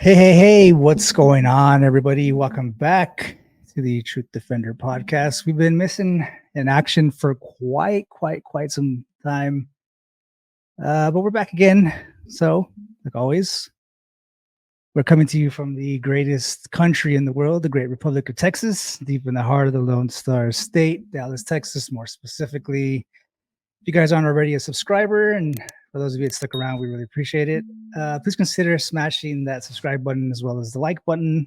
Hey, what's going on, everybody? Welcome back to the Truth Defender podcast. We've been missing in action for quite some time, but we're back again. So, like always, we're coming to you from the greatest country in the world, the great Republic of Texas, deep in the heart of the Lone Star State, Dallas, Texas, more specifically. If you guys aren't already a subscriber, and for those of you that stuck around, we really appreciate it. Please consider smashing that subscribe button as well as the like button.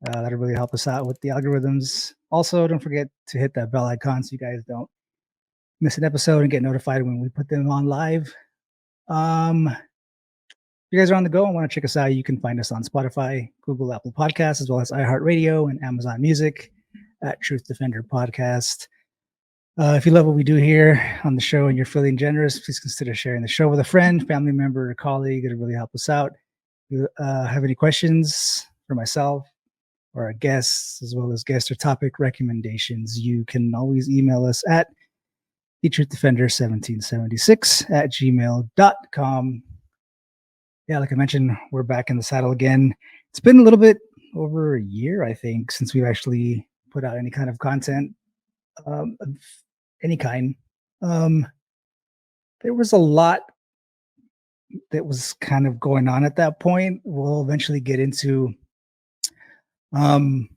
That'll really help us out with the algorithms. Also, don't forget to hit that bell icon so you guys don't miss an episode and get notified when we put them on live. If you guys are on the go and want to check us out, you can find us on Spotify, Google, Apple Podcasts, as well as iHeartRadio and Amazon Music at Truth Defender Podcast. If you love what we do here on the show and you're feeling generous, please consider sharing the show with a friend, family member, or colleague. It'll really help us out. If you have any questions for myself or our guests, as well as guest or topic recommendations, you can always email us at thetruthDefender1776@gmail.com. Yeah, like I mentioned, we're back in the saddle again. It's been a little bit over a year, I think, since we've actually put out any kind of content. Of any kind. There was a lot that was kind of going on at that point. We'll eventually get into quite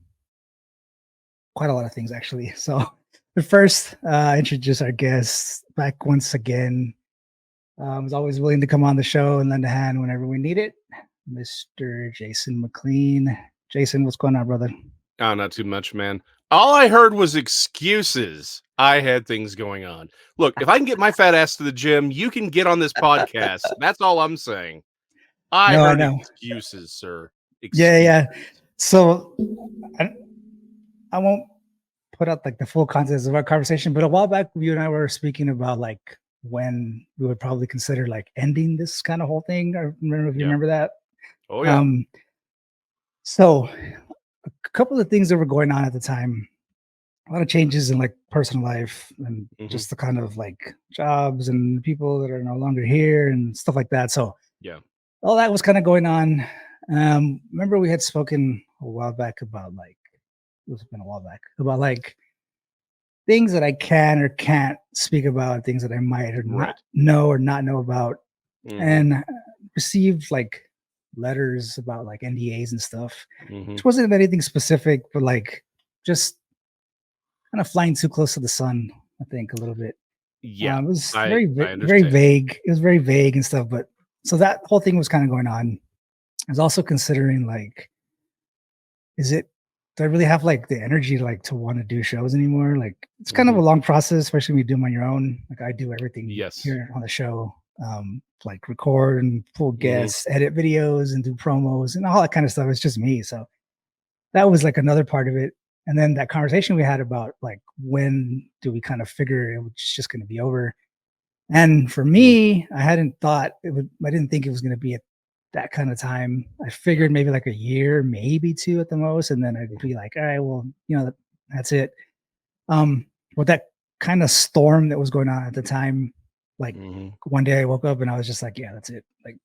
a lot of things, actually. So, but first, introduce our guest back once again. Is always willing to come on the show and lend a hand whenever we need it, Mr. Jason McLean. Jason, what's going on, brother? Oh, not too much, man. All I heard was excuses. I had things going on. Look, if I can get my fat ass to the gym, you can get on this podcast. That's all I'm saying. I heard excuses, sir. Excuses. Yeah. So I won't put out like the full context of our conversation, but a while back, you and I were speaking about like when we would probably consider like ending this kind of whole thing. I remember if you remember that. Oh yeah. So a couple of things that were going on at the time, a lot of changes in like personal life and just the kind of like jobs and people that are no longer here and stuff like that. So yeah, all that was kind of going on. Remember we had spoken a while back about like, it's been a while back, about like things that I can or can't speak about, things that I might or not know about, and received like letters about like NDAs and stuff, which wasn't anything specific, but like just kind of flying too close to the sun, I think, a little bit. Yeah, it was very vague. It was very vague and stuff, but so that whole thing was kind of going on. I was also considering like, do I really have like the energy like to want to do shows anymore? Like it's kind of a long process, especially when you do them on your own. Like I do everything here on the show, like record and pull guests, edit videos and do promos and all that kind of stuff. It's just me. So that was like another part of it. And then that conversation we had about like, when do we kind of figure it was just going to be over? And for me, I didn't think it was going to be at that kind of time. I figured maybe like a year, maybe two at the most. And then I'd be like, all right, well, that's it. With that kind of storm that was going on at the time, like one day I woke up and I was just like, yeah, that's it. Like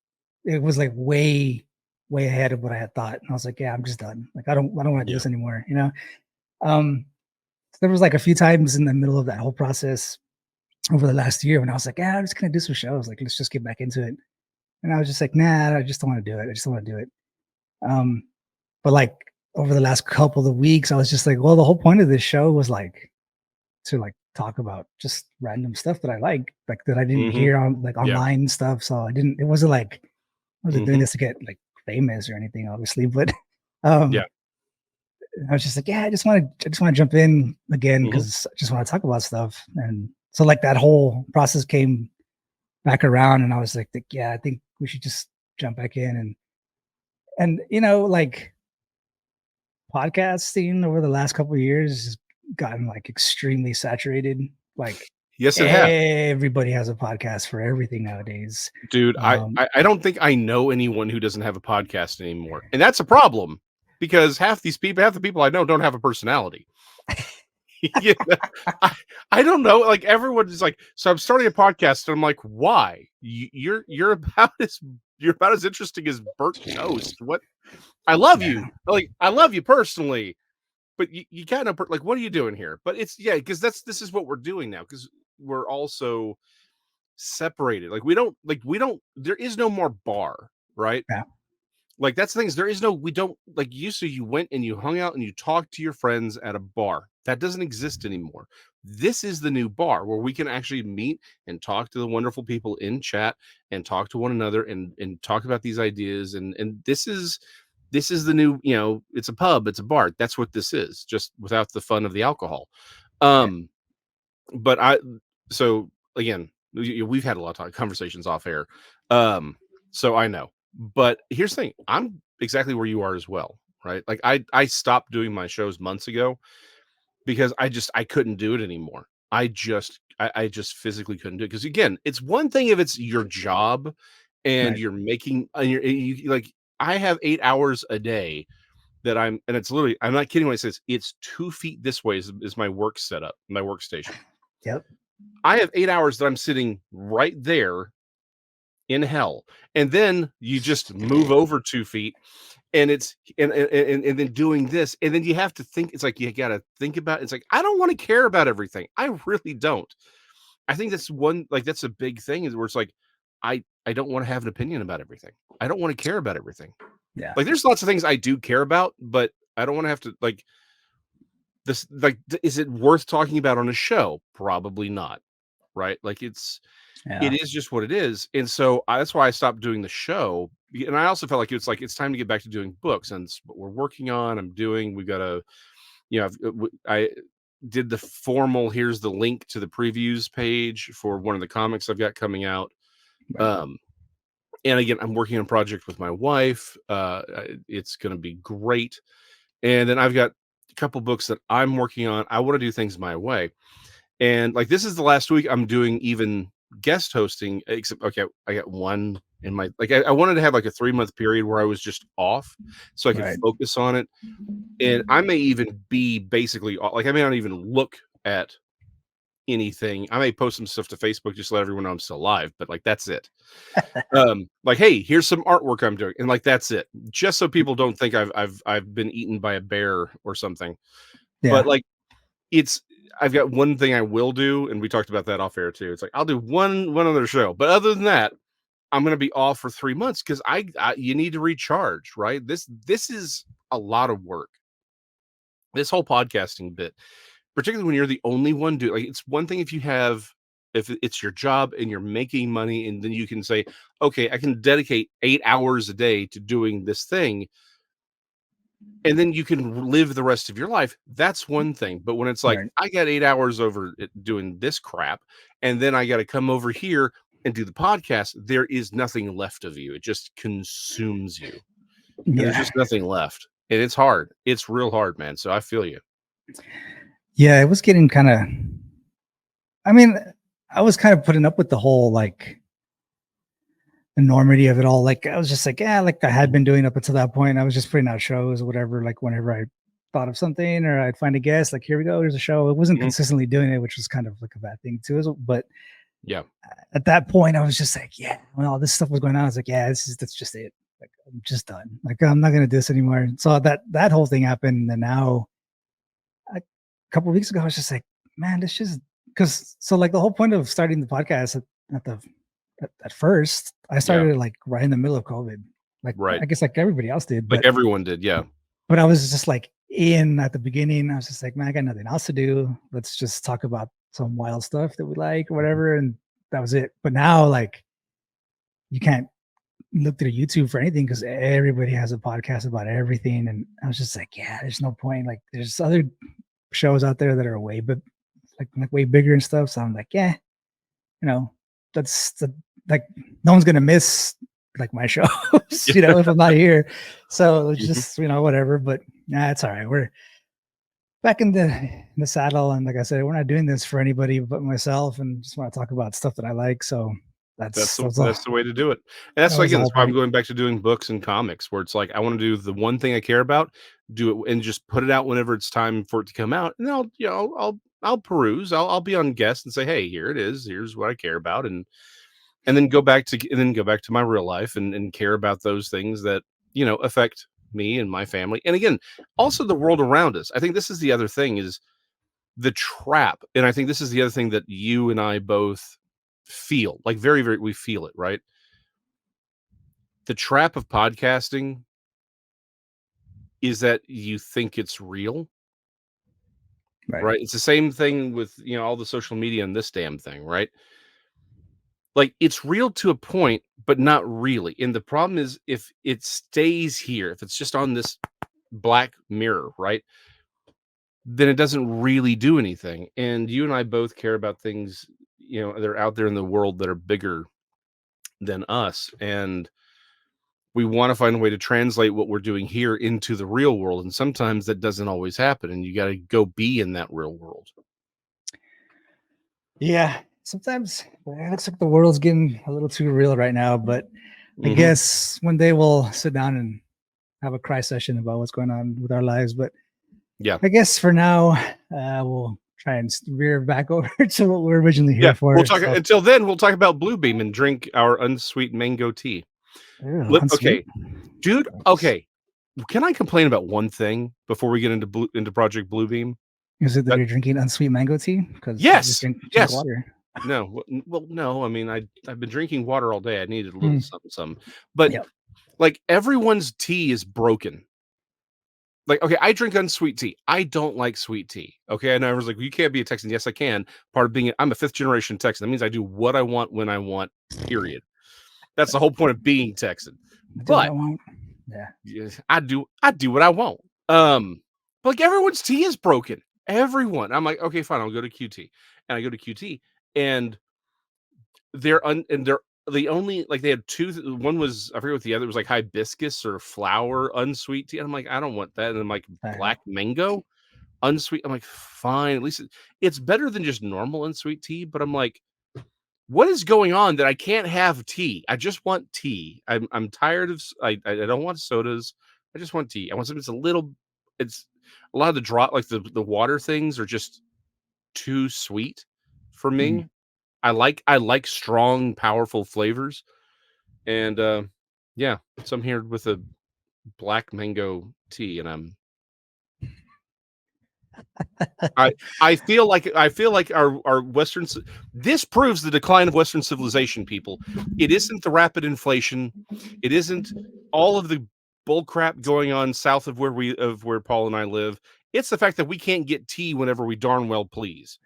it was like way ahead of what I had thought. And I was like, yeah, I'm just done. Like, I don't want to do this anymore. So there was like a few times in the middle of that whole process over the last year when I was like, yeah, I'm just going to do some shows. Like, let's just get back into it. And I was just like, nah, I just don't want to do it. I just don't want to do it. But like over the last couple of weeks, I was just like, well, the whole point of this show was like to like talk about just random stuff that I like that I didn't hear on like online stuff. So it wasn't like, I wasn't doing this to get like famous or anything, obviously, but I was just like, yeah, I just want to jump in again because I just want to talk about stuff. And so like that whole process came back around and I was like, yeah, I think we should just jump back in. And like podcasting over the last couple of years has gotten like extremely saturated. Like yes, it has. Everybody has a podcast for everything nowadays. Dude, I don't think I know anyone who doesn't have a podcast anymore. And that's a problem because half the people I know don't have a personality. I don't know. Like everyone is like, so I'm starting a podcast and I'm like, why? You're about as You're about as interesting as burnt toast. What? I love you. Like, I love you personally, but you kind of like, what are you doing here? But it's because this is what we're doing now because we're also separated. Like we don't. There is no more bar, right? Yeah. Like that's the thing is there is no we don't like used to you went and you hung out and you talked to your friends at a bar. That doesn't exist anymore. This is the new bar where we can actually meet and talk to the wonderful people in chat and talk to one another and talk about these ideas and this is the new, it's a pub, it's a bar. That's what this is, just without the fun of the alcohol. Right. Um but so again, we've had a lot of conversations off air. So I know, but here's the thing, I'm exactly where you are as well, right? Like I stopped doing my shows months ago because I couldn't do it anymore. I just physically couldn't do it. Because again, it's one thing if it's your job and Right. you're making you like I have 8 hours a day that and it's literally, I'm not kidding when I say it's 2 feet this way is my work setup, my workstation. Yep. I have 8 hours that I'm sitting right there in hell. And then you just move over 2 feet and it's and then doing this. And then you have to think, it's like you gotta think about it's like, I don't want to care about everything. I really don't. I think that's a big thing is where it's like, I don't want to have an opinion about everything. I don't want to care about everything. Yeah. Like there's lots of things I do care about, but I don't want to have to like this is it worth talking about on a show? Probably not. Right? Like it Yeah. is just what it is. And so that's why I stopped doing the show. And I also felt like it's time to get back to doing books. And it's what we're working on. We got to, I did the formal, here's the link to the previews page for one of the comics I've got coming out. Right. And again, I'm working on a project with my wife. It's going to be great. And then I've got a couple books that I'm working on. I want to do things my way. And like this is the last week I'm doing even guest hosting, except okay, I got one in my I wanted to have like a 3-month period where I was just off so I could Right. focus on it. And I may even be basically like I may not even look at anything. I may post some stuff to Facebook just to let everyone know I'm still alive, but like that's it. Like, hey, here's some artwork I'm doing, and like that's it. Just so people don't think I've been eaten by a bear or something. But Yeah. like I've got one thing I will do, and we talked about that off air too. It's like I'll do one other show, but other than that, I'm going to be off for 3 months because you need to recharge, right? This is a lot of work. This whole podcasting bit, particularly when you're the only one doing, like, it's one thing if it's your job and you're making money, and then you can say, okay, I can dedicate 8 hours a day to doing this thing. And then you can live the rest of your life. That's one thing. But when it's like, Right. I got 8 hours over doing this crap, and then I got to come over here and do the podcast, there is nothing left of you. It just consumes you. And there's Yeah. just nothing left. And it's hard. It's real hard, man. So I feel you. Yeah. It was getting kind of, I mean, I was kind of putting up with the whole like enormity of it all. Like I was just like, yeah, like I had been doing up until that point. I was just putting out shows or whatever, like whenever I thought of something or I'd find a guest, like here we go, here's a show. It wasn't Mhm. consistently doing it, which was kind of like a bad thing too. But Yeah. at that point, I was just like, yeah, when all this stuff was going on, I was like, yeah, that's just it. Like I'm just done. Like I'm not gonna do this anymore. So that whole thing happened, and now a couple of weeks ago, I was just like, man, this just because so like the whole point of starting the podcast at first, I Yeah. started like right in the middle of COVID. Like Right. I guess like everybody else did, Like everyone did. Yeah. but I was just like in at the beginning. I was just like, man, I got nothing else to do. Let's just talk about some wild stuff that we like or whatever. And that was it. But now like you can't look through YouTube for anything because everybody has a podcast about everything. And I was just like, yeah, there's no point. Like there's other shows out there that are way but like way bigger and stuff. So I'm like, yeah, that's like no one's gonna miss like my shows, if I'm not here. So it's just whatever. But nah, it's all right. We're back in the saddle, and like I said, we're not doing this for anybody but myself, and just want to talk about stuff that I like. So That's that's the way to do it. And that was the that's whole why I'm point. going back to doing books and comics where it's like I want to do the one thing I care about, do it and just put it out whenever it's time for it to come out. And I'll peruse. I'll be on guest and say, "Hey, here it is. Here's what I care about." And and then go back to my real life and care about those things that, affect me and my family. And again, also the world around us. I think this is the other thing is the trap. And I think this is the other thing that you and I both feel like very, very, we feel it, right? The trap of podcasting is that you think it's real, right? It's the same thing with, all the social media and this damn thing, right? Like it's real to a point, but not really. And the problem is if it stays here, if it's just on this black mirror, right? Then it doesn't really do anything. And you and I both care about things, they're out there in the world that are bigger than us. And we want to find a way to translate what we're doing here into the real world. And sometimes that doesn't always happen. And you got to go be in that real world. Yeah. Sometimes it looks like the world's getting a little too real right now, but I guess one day we'll sit down and have a cry session about what's going on with our lives. But yeah, I guess for now, we'll try and veer back over to what we're originally here for. We'll talk until then. We'll talk about Blue Beam and drink our unsweet mango tea. Ew, okay, dude. Okay, can I complain about one thing before we get into Project Blue Beam? Is it that you're drinking unsweet mango tea? Because yes, drink water. No, well, no. I mean, I've been drinking water all day. I needed a little something. But like everyone's tea is broken. Like, okay, I drink unsweet tea. I don't like sweet tea. Okay, and I was like, you can't be a Texan. Yes, I can. Part of being, I'm a 5th generation Texan. That means I do what I want when I want. Period. That's the whole point of being Texan. But I do what I want. But like everyone's tea is broken. Everyone. I'm like, okay, fine. I'll go to QT, and I go to QT, and they're the only like they had two. One was I forget what the other was, like hibiscus or flower unsweet tea. And I'm like, I don't want that. And I'm like black mango unsweet. I'm like, fine. At least it's better than just normal unsweet tea. But I'm like, what is going on that I can't have tea? I just want tea. I'm tired of. I don't want sodas. I just want tea. I want something that's a little. It's a lot of the like the water things are just too sweet for me. I like strong, powerful flavors. And yeah, so I'm here with a black mango tea, and I feel like our Western this proves the decline of Western civilization, people. It isn't the rapid inflation, it isn't all of the bull crap going on south of where Paul and I live. It's the fact that we can't get tea whenever we darn well please.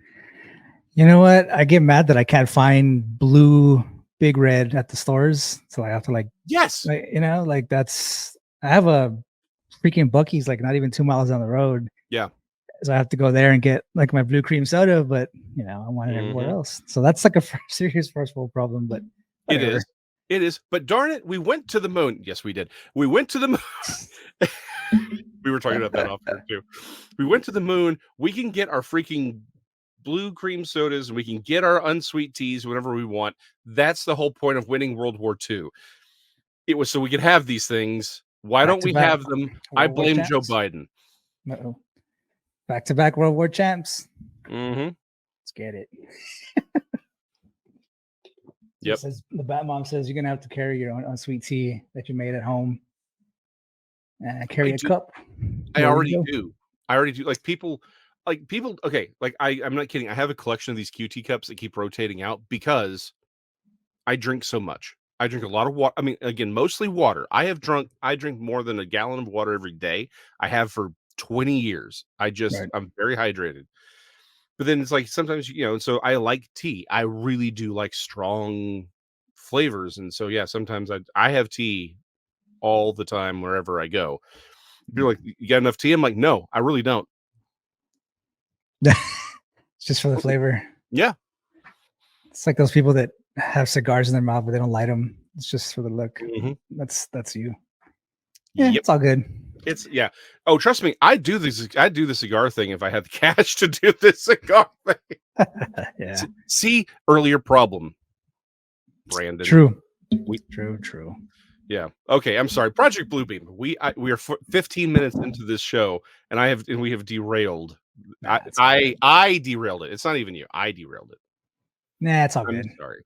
You know what? I get mad that I can't find blue Big Red at the stores, so I have to that's. I have a freaking Buc-ee's like not even 2 miles down the road. Yeah, so I have to go there and get like my blue cream soda, but I want it everywhere else. So that's like a serious first world problem. But whatever. It is. But darn it, we went to the moon. Yes, we did. We went to the moon. We were talking about that off here too. We went to the moon. We can get our freaking blue cream sodas, and we can get our unsweet teas whenever we want. That's the whole point of winning World War II. It was so we could have these things. Why don't we have them? I blame Joe Biden. Back-to-back World War champs. Let's get it. Yep. The Bat-Mom says you're gonna have to carry your own unsweet tea that you made at home. And carry a cup. I already do. Like people. Okay. Like I'm not kidding. I have a collection of these QT cups that keep rotating out because I drink so much. I drink a lot of water. I mean, again, mostly water. I drink more than a gallon of water every day. I have for 20 years. I'm very hydrated. But then it's like sometimes, and so I like tea. I really do like strong flavors. And so, yeah, sometimes I have tea all the time wherever I go. You're like, you got enough tea? I'm like, no, I really don't. It's just for the flavor. Yeah. It's like those people that have cigars in their mouth, but they don't light them. It's just for the look. That's you. Yeah, It's all good. Oh, trust me, I do the cigar thing if I had the cash to do this cigar thing. Yeah. See, earlier problem, Brandon. True. True. Yeah. Okay. I'm sorry. Project Bluebeam. We are 15 minutes into this show, and we have derailed. I derailed it. It's not even you. I derailed it. Nah, it's all good. Sorry.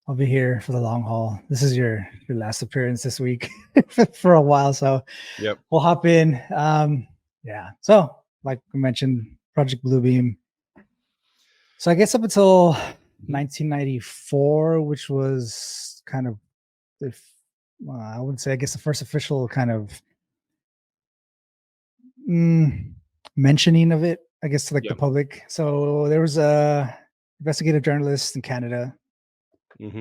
I'll be here for the long haul. This is your last appearance this week for a while, so Yep. we'll hop in. Yeah. So, like I mentioned, Project Bluebeam. So I guess up until 1994, which was kind of, I would say, I guess the first official kind of mentioning of it, I guess, to like the public. So there was a investigative journalist in Canada.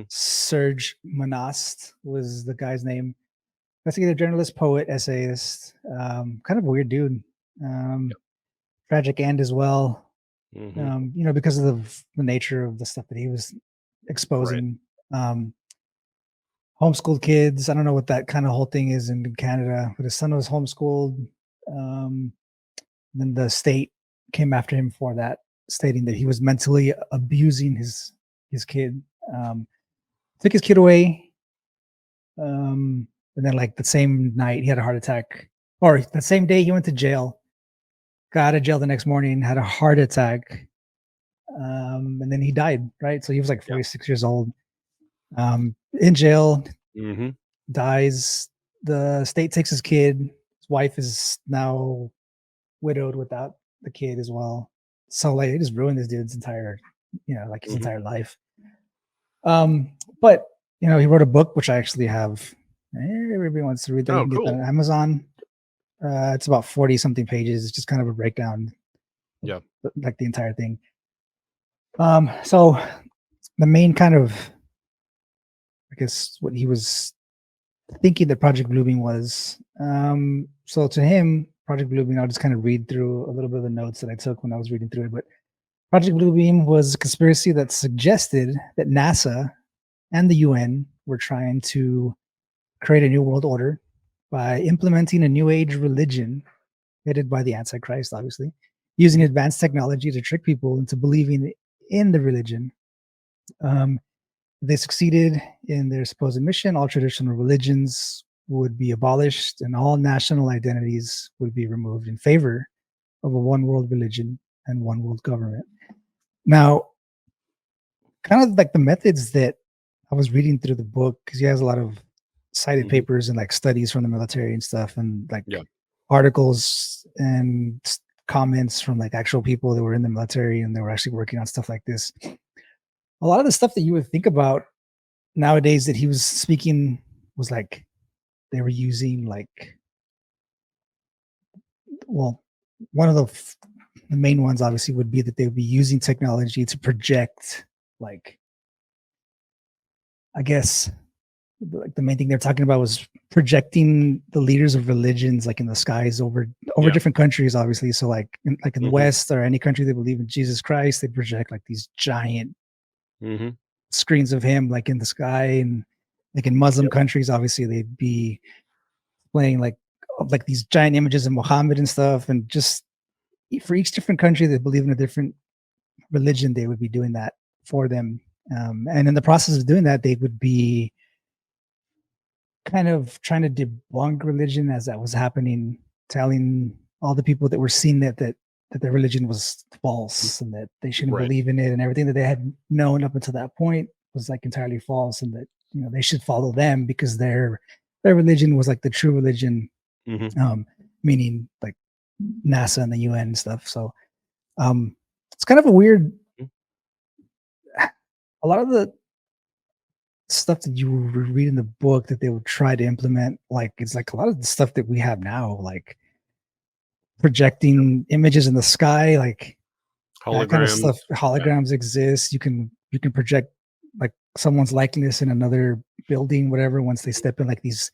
Serge Monast was the guy's name. Investigative journalist, poet, essayist. Kind of a weird dude. Tragic end as well. Because of the nature of the stuff that he was exposing. Right. Homeschooled kids. I don't know what that kind of whole thing is in Canada, but his son was homeschooled. Then the state came after him for that, stating that he was mentally abusing his kid. Took his kid away. And then like the same night he had a heart attack, or the same day he went to jail, got out of jail the next morning, had a heart attack. And then he died, right? So he was like 46 years old, in jail, dies. The state takes his kid. His wife is now widowed without the kid as well. So like it just ruined this dude's entire, his entire life. But he wrote a book, which I actually have. Everybody wants to read that. You can get that on Amazon. It's about 40 something pages. It's just kind of a breakdown. Yeah. Like the entire thing. So the main kind of, I guess, what he was thinking that Project Bluebeam was. So to him, Project Bluebeam, I'll just kind of read through a little bit of the notes that I took when I was reading through it. But Project Bluebeam was a conspiracy that suggested that NASA and the UN were trying to create a new world order by implementing a new age religion headed by the antichrist, obviously, using advanced technology to trick people into believing in the religion. They succeeded in their supposed mission. All traditional religions would be abolished and all national identities would be removed in favor of a one world religion and one world government. Now, kind of like the methods that I was reading through the book, because he has a lot of cited papers and like studies from the military and stuff, and like articles and comments from like actual people that were in the military and they were actually working on stuff like this. A lot of the stuff that you would think about nowadays that he was speaking was like they were using like, well, one of the main ones obviously would be that they would be using technology to project, like, I guess like the main thing they're talking about was projecting the leaders of religions like in the skies over different countries, obviously. So like in the West or any country that believe in Jesus Christ, they project like these giant screens of him like in the sky. And like in Muslim countries, obviously they'd be playing like these giant images of Muhammad and stuff. And just for each different country that believe in a different religion, they would be doing that for them. And in the process of doing that, they would be kind of trying to debunk religion as that was happening, telling all the people that were seeing that their religion was false and that they shouldn't believe in it, and everything that they had known up until that point was like entirely false, and that they should follow them because their religion was like the true religion, meaning like NASA and the UN and stuff. So it's kind of a weird, a lot of the stuff that you read in the book that they would try to implement, like it's like a lot of the stuff that we have now, like projecting images in the sky, like that kind of stuff. Holograms exist. You can project like someone's likeness in another building, whatever, once they step in like these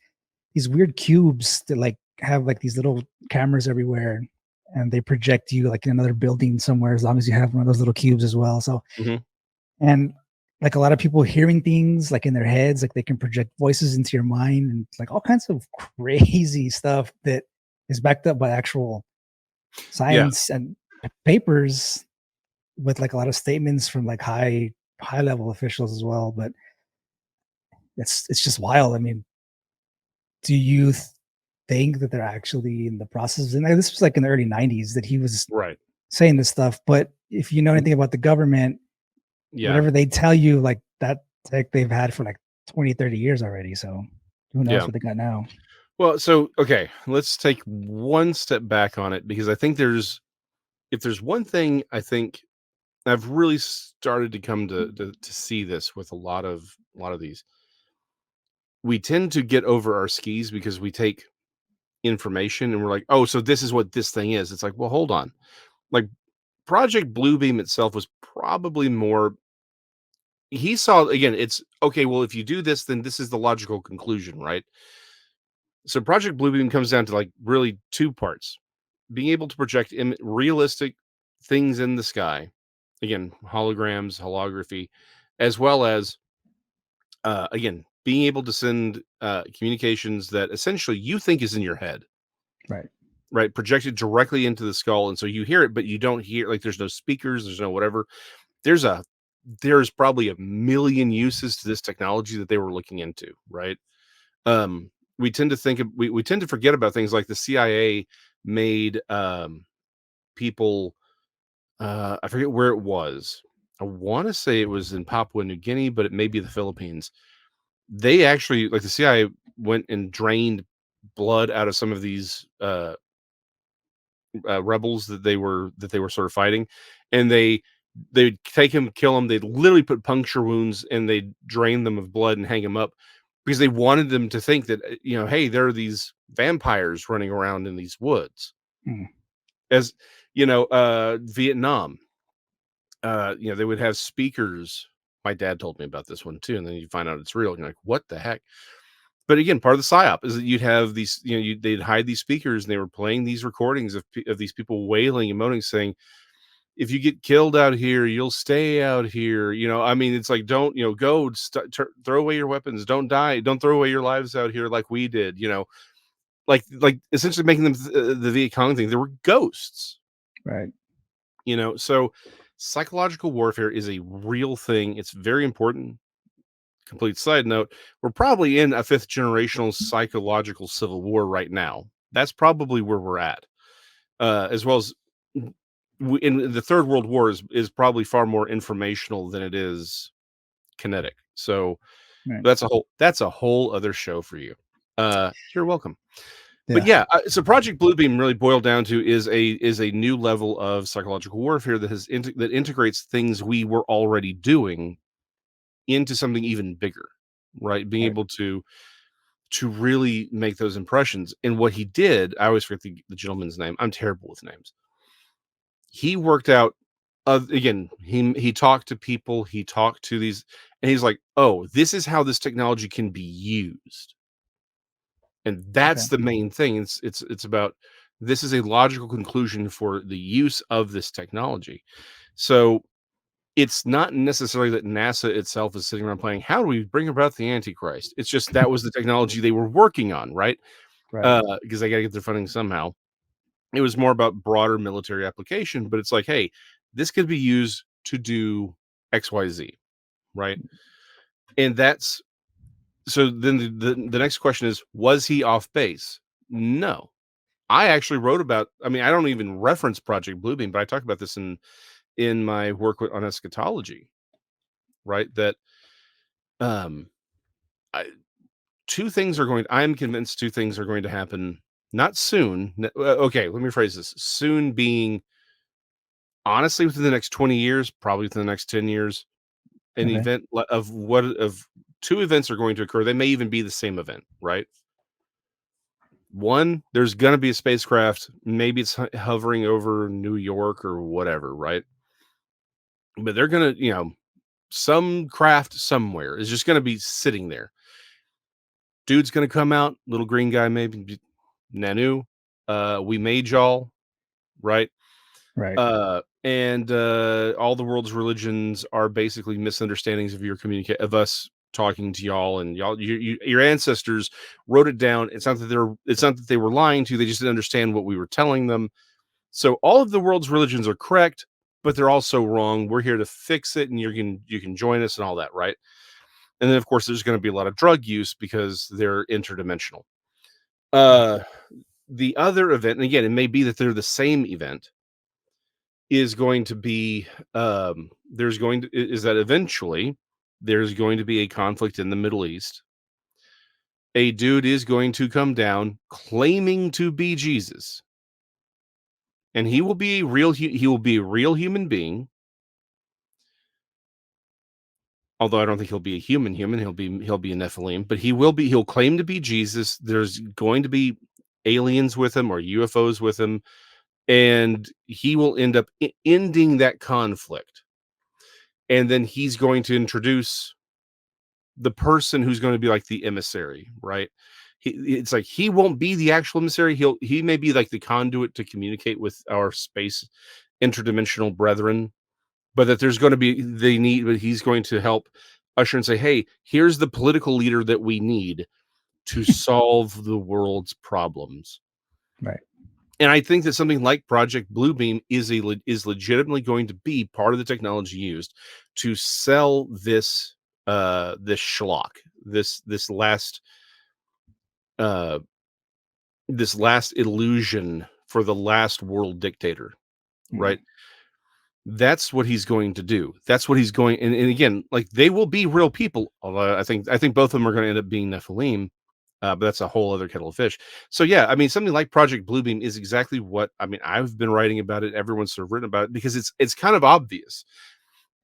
weird cubes that like have like these little cameras everywhere, and they project you like in another building somewhere as long as you have one of those little cubes as well. So and like a lot of people hearing things like in their heads, like they can project voices into your mind and like all kinds of crazy stuff that is backed up by actual science and papers, with like a lot of statements from like high level officials as well. But it's just wild. I mean, do you think that they're actually in the process? And this was like in the early 90s that he was saying this stuff. But if you know anything about the government, whatever they tell you, like tech they've had for like 20, 30 years already. So who knows Yeah. what they got now? Well, so okay, let's take one step back on it because I think if there's one thing I think I've really started to come to see this with a lot of these. We tend to get over our skis because we take information and we're like, "Oh, so this is what this thing is." It's like, "Well, hold on." Like Project Bluebeam itself was probably more he saw again, it's okay, well, if you do this, then this is the logical conclusion, right? So Project Bluebeam comes down to like really two parts. Being able to project realistic things in the sky, again, holograms, holography, as well as again, being able to send communications that essentially you think is in your head, Right. right? Projected directly into the skull. And so you hear it, but you don't hear like there's no speakers, there's no whatever. There's a there's probably a million uses to this technology that they were looking into, right? We tend to we tend to forget about things like the CIA made people I forget where it was. I want to say it was in Papua New Guinea, but it may be the Philippines. They actually like the CIA went and drained blood out of some of these rebels that they were sort of fighting, and they'd take him, kill him. They'd literally put puncture wounds and they'd drain them of blood and hang them up because they wanted them to think that hey, there are these vampires running around in these woods. Hmm. As Vietnam, they would have speakers. My dad told me about this one too, and then you find out it's real. And you're like, what the heck? But again, part of the psyop is that you'd have these, they'd hide these speakers and they were playing these recordings of these people wailing and moaning, saying, if you get killed out here, you'll stay out here. I mean, it's like, don't, go throw away your weapons. Don't die. Don't throw away your lives out here like we did, like essentially making them the Viet Cong thing. There were ghosts, Right. so psychological warfare is a real thing. It's very important. Complete side note, we're probably in a fifth generational psychological civil war right now. That's probably where we're at. As well as in the third world war is probably far more informational than it is kinetic. So Right. that's a whole other show for you. You're welcome. But Yeah. yeah, so Project Bluebeam really boiled down to is a new level of psychological warfare that that integrates things we were already doing into something even bigger, right? Being Right. able to really make those impressions. And what he did, I always forget the gentleman's name. I'm terrible with names. He worked out again, he talked to people, he talked to these, and he's like, "Oh, this is how this technology can be used." And Okay. that's the main thing. It's about this is a logical conclusion for the use of this technology. So it's not necessarily that NASA itself is sitting around playing, how do we bring about the Antichrist? It's just that was the technology they were working on, right? Right. Because they got to get their funding somehow. It was more about broader military application, but it's like, hey, this could be used to do XYZ, right? And that's so then the next question is, was he off base? No. I actually wrote about, I mean, I don't even reference Project Bluebeam, but I talk about this in my work on eschatology, right? That um I, I'm convinced two things are going to happen, not soon. Okay, let me phrase this. Soon being honestly within the next 20 years, probably within the next 10 years, an Okay. event of two events are going to occur. They may even be the same event, right? One, there's going to be a spacecraft, maybe it's hovering over New York or whatever, right? But they're going to, some craft somewhere is just going to be sitting there. Dude's going to come out, little green guy, maybe Nanu. We made y'all, right? Right. And all the world's religions are basically misunderstandings of of us talking to y'all, and your ancestors wrote it down. It's not that they were lying to you, they just didn't understand what we were telling them. So all of the world's religions are correct, but they're also wrong. We're here to fix it, and you can join us and all that, right? And then of course there's going to be a lot of drug use because they're interdimensional. Uh the other event, and again, it may be that they're the same event, is going to be there's going to is that eventually there's going to be a conflict in the Middle East. A dude is going to come down claiming to be Jesus, and he will be he will be a real human being. Although I don't think he'll be a human, he'll be a Nephilim, but he'll claim to be Jesus. There's going to be aliens with him or UFOs with him, and he will end up ending that conflict. And then he's going to introduce the person who's going to be like the emissary, right? It's like he won't be the actual emissary. He may be like the conduit to communicate with our space interdimensional brethren, but that there's going to be but he's going to help usher and say, hey, here's the political leader that we need to solve the world's problems. Right. And I think that something like Project Bluebeam is legitimately going to be part of the technology used to sell this this schlock, this last illusion for the last world dictator, right? That's what he's going to do. That's what he's going, and again, like they will be real people. Although I think both of them are going to end up being Nephilim, but that's a whole other kettle of fish. So yeah, I mean, something like Project Bluebeam is exactly what I mean. I've been writing about it. Everyone's sort of written about it because it's kind of obvious.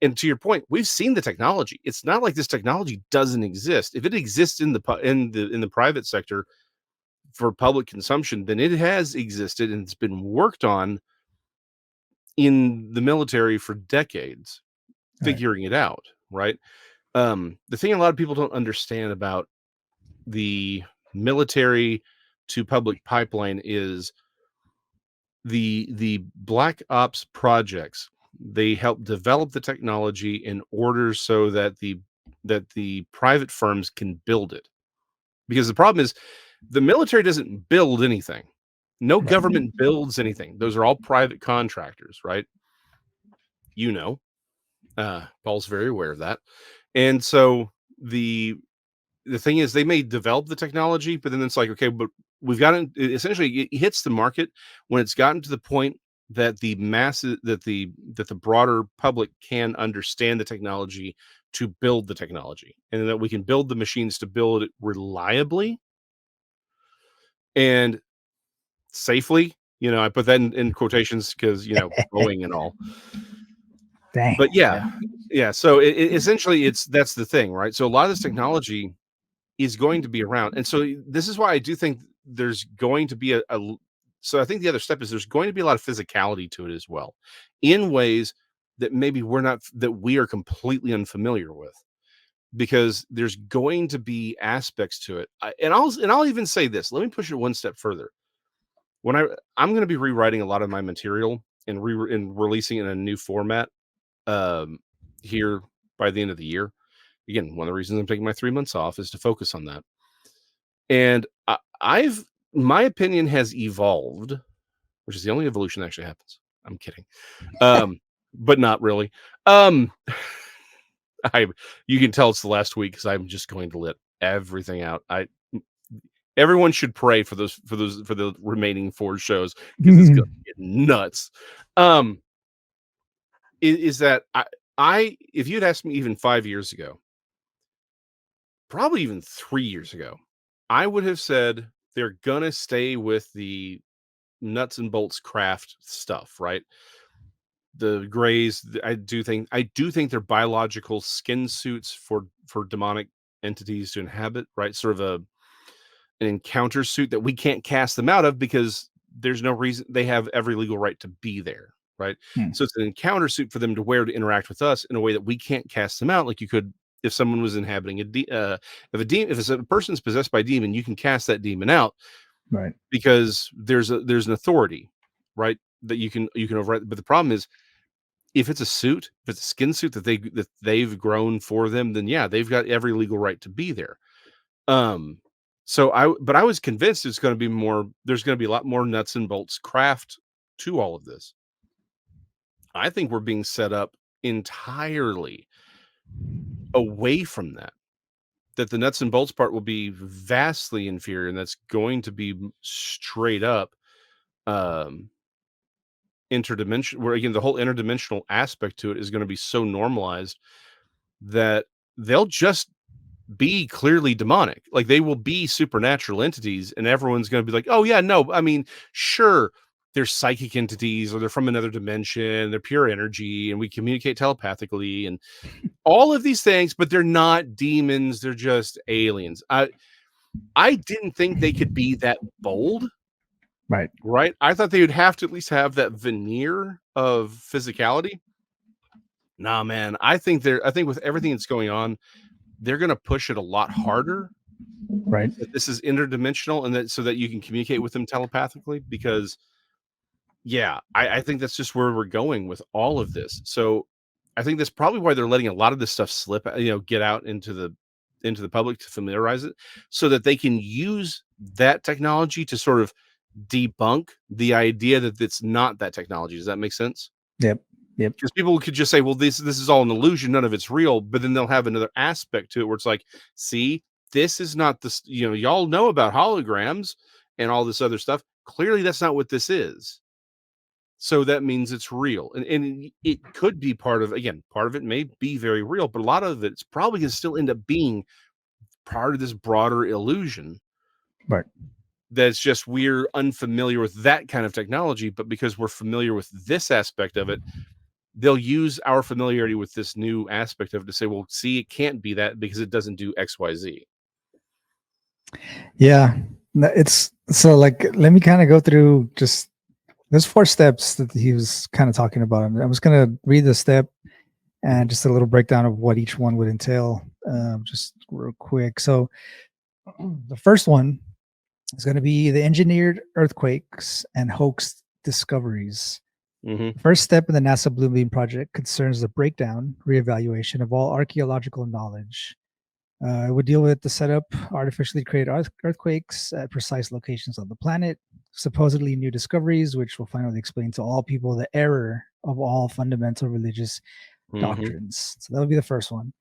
And to your point, we've seen the technology. It's not like this technology doesn't exist. If it exists in the private sector for public consumption, then it has existed and it's been worked on in the military for decades, figuring it out, right? The thing a lot of people don't understand about the military to public pipeline is the black ops projects. They help develop the technology in order so that the private firms can build it. Because the problem is the military doesn't build anything. No government builds anything. Those are all private contractors, right? You know, Paul's very aware of that. And so the thing is they may develop the technology, but then it's like, okay, but we've gotten essentially it hits the market when it's gotten to the point that the masses that the broader public can understand the technology to build the technology, and that we can build the machines to build it reliably and safely. You know, I put that in quotations because, you know, Boeing and all. Dang. But yeah. So essentially, that's the thing, right? So a lot of this technology is going to be around, and so this is why I do think there's going to be so I think the other step is there's going to be a lot of physicality to it as well, in ways that maybe we are completely unfamiliar with, because there's going to be aspects to it. And I'll even say this. Let me push it one step further. When I'm going to be rewriting a lot of my material and releasing it in a new format here by the end of the year. Again, one of the reasons I'm taking my 3 months off is to focus on that. And my opinion has evolved, which is the only evolution that actually happens. I'm kidding. But not really. You can tell it's the last week because I'm just going to let everything out. Everyone should pray for the remaining 4 shows because it's gonna get nuts. Is that if you'd asked me even 5 years ago, probably even 3 years ago, I would have said they're gonna stay with the nuts and bolts craft stuff, right? The grays, I do think they're biological skin suits for demonic entities to inhabit, right? Sort of an encounter suit that we can't cast them out of because there's no reason. They have every legal right to be there, right? So it's an encounter suit for them to wear to interact with us in a way that we can't cast them out like you could if someone was inhabiting if a person's possessed by a demon, you can cast that demon out, right? Because there's an authority, right, that you can override. But the problem is, if it's a suit, if it's a skin suit that they've grown for them, then yeah, they've got every legal right to be there. So I was convinced there's going to be a lot more nuts and bolts craft to all of this. I think we're being set up entirely away from that the nuts and bolts part will be vastly inferior, and that's going to be straight up interdimensional, where again the whole interdimensional aspect to it is going to be so normalized that they'll just be clearly demonic. Like, they will be supernatural entities, and everyone's going to be like, oh yeah, no, I mean, sure, they're psychic entities, or they're from another dimension, they're pure energy, and we communicate telepathically and all of these things, but they're not demons, they're just aliens. I didn't think they could be that bold. Right. I thought they would have to at least have that veneer of physicality. Nah, man, I think with everything that's going on, they're going to push it a lot harder. Right. That this is interdimensional, and that so that you can communicate with them telepathically, because yeah, I think that's just where we're going with all of this. So I think that's probably why they're letting a lot of this stuff slip, get out into the public to familiarize it, so that they can use that technology to sort of debunk the idea that it's not that technology. Does that make sense? Yep. Because people could just say, well, this is all an illusion, none of it's real, but then they'll have another aspect to it where it's like, see, this is not this, y'all know about holograms and all this other stuff. Clearly that's not what this is. So that means it's real. And it could be part of it may be very real, but a lot of it's probably going to still end up being part of this broader illusion. Right. That's just, we're unfamiliar with that kind of technology, but because we're familiar with this aspect of it, they'll use our familiarity with this new aspect of it to say, well, see, it can't be that because it doesn't do XYZ. Yeah. It's so like, let me kind of go through just, there's 4 steps that he was kind of talking about. I was going to read the step and just a little breakdown of what each one would entail, just real quick. So the first one is going to be the engineered earthquakes and hoax discoveries. The first step in the NASA Blue Beam project concerns the breakdown, reevaluation of all archaeological knowledge. It would deal with the setup, artificially created earthquakes at precise locations on the planet, supposedly new discoveries, which will finally explain to all people the error of all fundamental religious doctrines. So that would be the first one.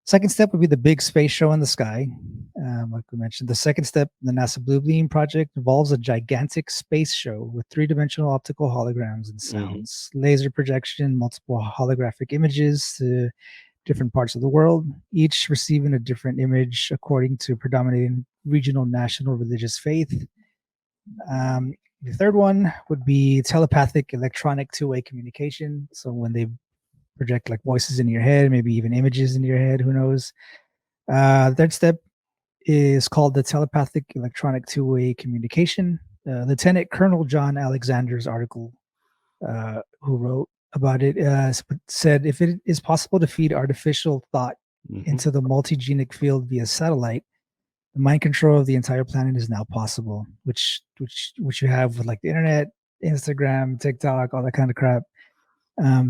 Second step would be the big space show in the sky. Like we mentioned, the second step in the NASA Blue Beam project involves a gigantic space show with 3-dimensional optical holograms and sounds, laser projection, multiple holographic images to different parts of the world, each receiving a different image according to predominating regional national religious faith. The third one would be telepathic electronic two-way communication. So when they project like voices in your head, maybe even images in your head, who knows? Third step is called the telepathic electronic two-way communication. Lieutenant Colonel John Alexander's article, who wrote about it, said, if it is possible to feed artificial thought into the multigenic field via satellite, the mind control of the entire planet is now possible, which you have with like the internet, Instagram, TikTok, all that kind of crap.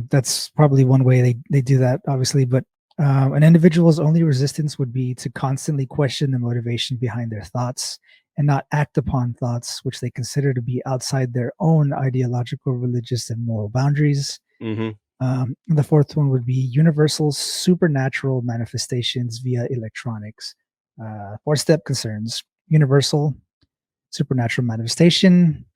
That's probably one way they do that, obviously. But an individual's only resistance would be to constantly question the motivation behind their thoughts and not act upon thoughts which they consider to be outside their own ideological, religious, and moral boundaries. The fourth one would be universal supernatural manifestations via electronics. 4-step concerns universal supernatural manifestation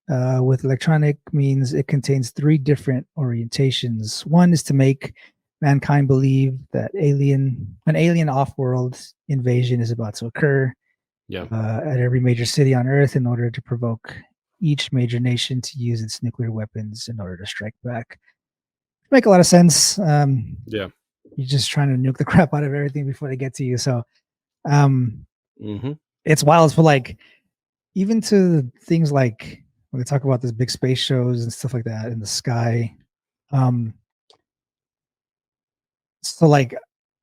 with electronic means it contains 3 different orientations. One is to make mankind believe that an alien off-world invasion is about to occur at every major city on Earth in order to provoke each major nation to use its nuclear weapons in order to strike back. Make a lot of sense. You're just trying to nuke the crap out of everything before they get to you. So it's wild for like, even to things like when they talk about these big space shows and stuff like that in the sky. So like,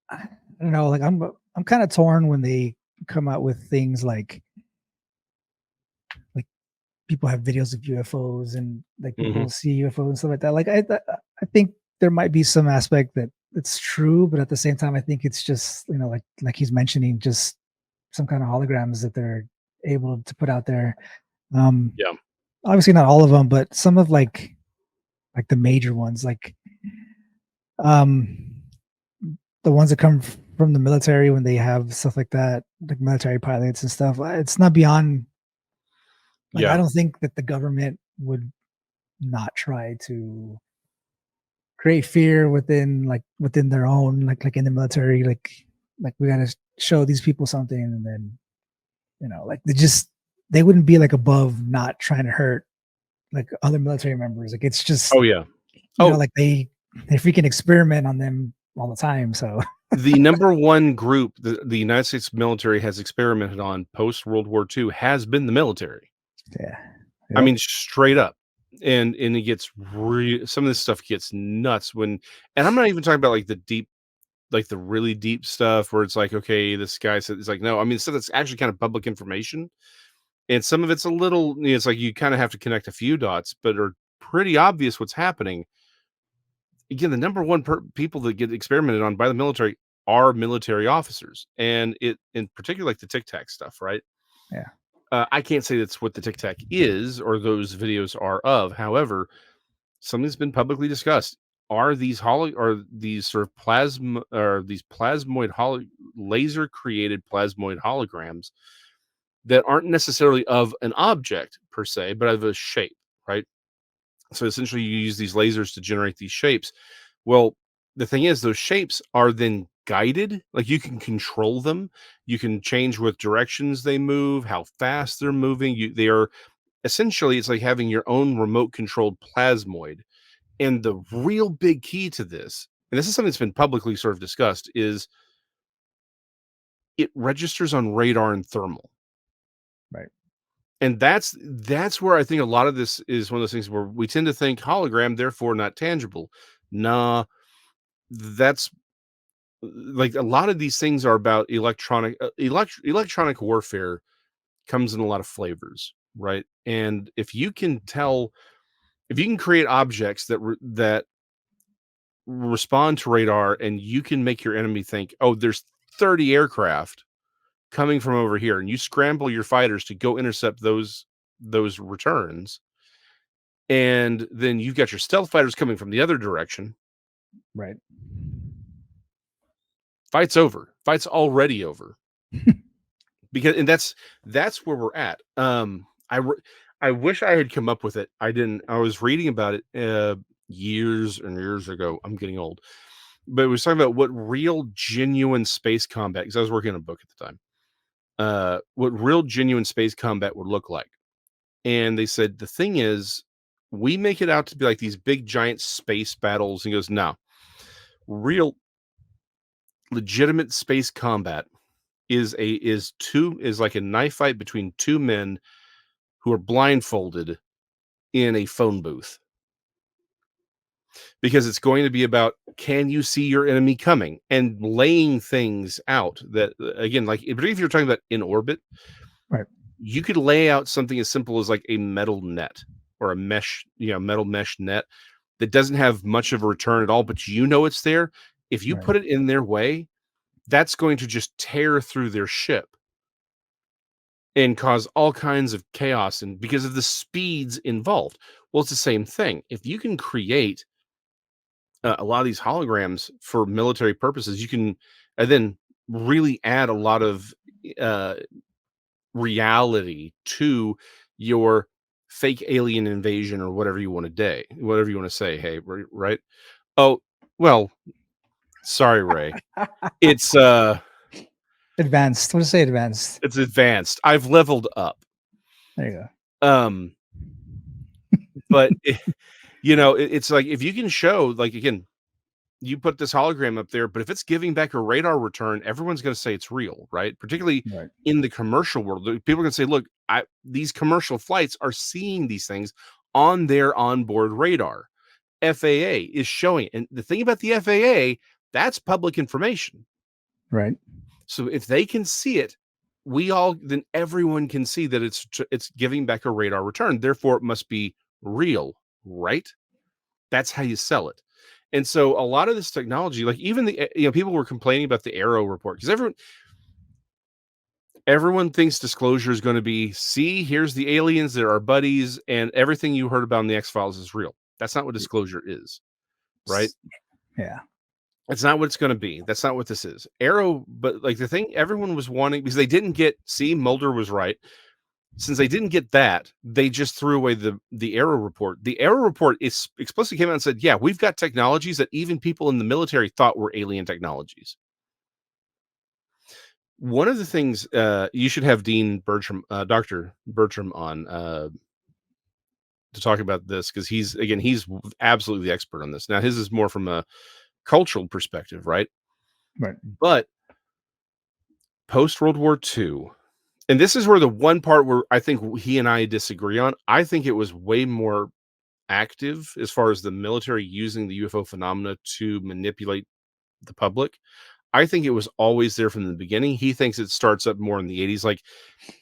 I don't know, like I'm kind of torn when they come out with things like people have videos of UFOs and like people see UFOs and stuff like that. Like I think there might be some aspect that it's true, but at the same time, I think it's just, like he's mentioning, just some kind of holograms that they're able to put out there. Obviously not all of them, but some of like the major ones, like the ones that come from the military when they have stuff like that, like military pilots and stuff. It's not beyond. Like, I don't think that the government would not try to create fear within their own, like in the military, like like we got to show these people something, and then like they wouldn't be like above not trying to hurt like other military members. Like it's just Oh yeah. Oh, like they freaking experiment on them all the time. So the number one group the United States military has experimented on post World War II has been the military. yeah, I yep. mean, straight up. And it gets some of this stuff gets nuts and I'm not even talking about like the really deep stuff where it's like, okay, this guy said it's like, no, I mean, stuff that's actually kind of public information. And some of it's a little, it's like you kind of have to connect a few dots, but are pretty obvious what's happening. Again, the number one people that get experimented on by the military are military officers, and it in particular like the Tic Tac stuff, right? Yeah. I can't say that's what the Tic Tac is or those videos are of. However, something's been publicly discussed. Are these sort of plasma or these laser created plasmoid holograms that aren't necessarily of an object per se, but of a shape, right? So essentially you use these lasers to generate these shapes. Well, the thing is those shapes are then guided, like you can control them. You can change what directions they move, how fast they're moving. They are essentially it's like having your own remote controlled plasmoid. And the real big key to this, and this is something that's been publicly sort of discussed, is it registers on radar and thermal. Right. And that's where I think a lot of this is one of those things where we tend to think hologram, therefore not tangible. Nah, that's like a lot of these things are about electronic warfare comes in a lot of flavors, right? And if you can create objects that respond to radar and you can make your enemy think, oh, there's 30 aircraft coming from over here, and you scramble your fighters to go intercept those returns, and then you've got your stealth fighters coming from the other direction. Right. Fight's over. Fight's already over. And that's where we're at. I wish I had come up with it. I didn't. I was reading about it years and years ago. I'm getting old, but it was talking about what real genuine space combat, because I was working on a book at the time. What real genuine space combat would look like. And they said the thing is, we make it out to be like these big giant space battles. And he goes, no, real legitimate space combat is like a knife fight between two men who are blindfolded in a phone booth, because it's going to be about, can you see your enemy coming, and laying things out that, again, like if you're talking about in orbit, right, you could lay out something as simple as like a metal net or a metal mesh net that doesn't have much of a return at all, but it's there. If you put it in their way, that's going to just tear through their ship and cause all kinds of chaos, and because of the speeds involved. Well, it's the same thing. If you can create a lot of these holograms for military purposes, you can then really add a lot of uh, reality to your fake alien invasion or whatever you want to say. Hey, right? Oh, well, sorry, Ray. It's advanced. What to say advanced? It's advanced. I've leveled up. There you go. But it's like, if you can show, like, again, you put this hologram up there, but if it's giving back a radar return, everyone's going to say it's real, right? Particularly in the commercial world, people are going to say, look, these commercial flights are seeing these things on their onboard radar. FAA is showing it. And the thing about the FAA, that's public information. Right. So if they can see it, then everyone can see that it's giving back a radar return. Therefore, it must be real, right? That's how you sell it. And so a lot of this technology, like even people were complaining about the Arrow report, because everyone thinks disclosure is going to be, see, here's the aliens, they're our buddies, and everything you heard about in the X-Files is real. That's not what disclosure is, right? Yeah. It's not what it's going to be. That's not what this is. Arrow, but like the thing everyone was wanting, because they didn't get, Mulder was right. Since they didn't get that, they just threw away the Arrow report. The Arrow report explicitly came out and said, yeah, we've got technologies that even people in the military thought were alien technologies. One of the things you should have Dean Bertram, Dr. Bertram on to talk about this, because he's absolutely the expert on this. Now his is more from a cultural perspective, right? Right. But post World War II, and this is where the one part where I think he and I disagree on. I think it was way more active as far as the military using the UFO phenomena to manipulate the public. I think it was always there from the beginning. He thinks it starts up more in the 80s. Like,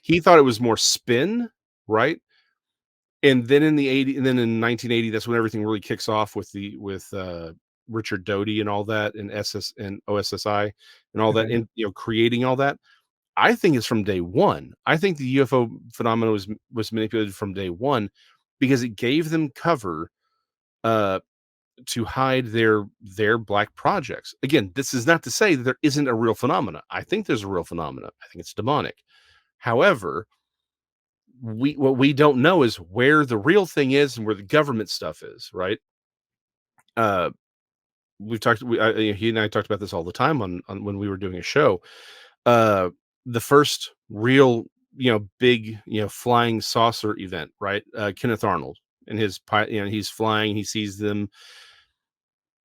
he thought it was more spin, right? And then in the 80s, and then in 1980, that's when everything really kicks off with Richard Doty and all that, and SS and OSSI and all that, Okay. and creating all that. I think it's from day one. I think the UFO phenomenon was manipulated from day one because it gave them cover uh, to hide their black projects. Again, this is not to say that there isn't a real phenomena. I think there's a real phenomena. I think it's demonic. However, what we don't know is where the real thing is and where the government stuff is, right? Uh, he and I talked about this all the time on when we were doing a show. Uh, the first real, big, flying saucer event, right? Kenneth Arnold and he's flying, he sees them.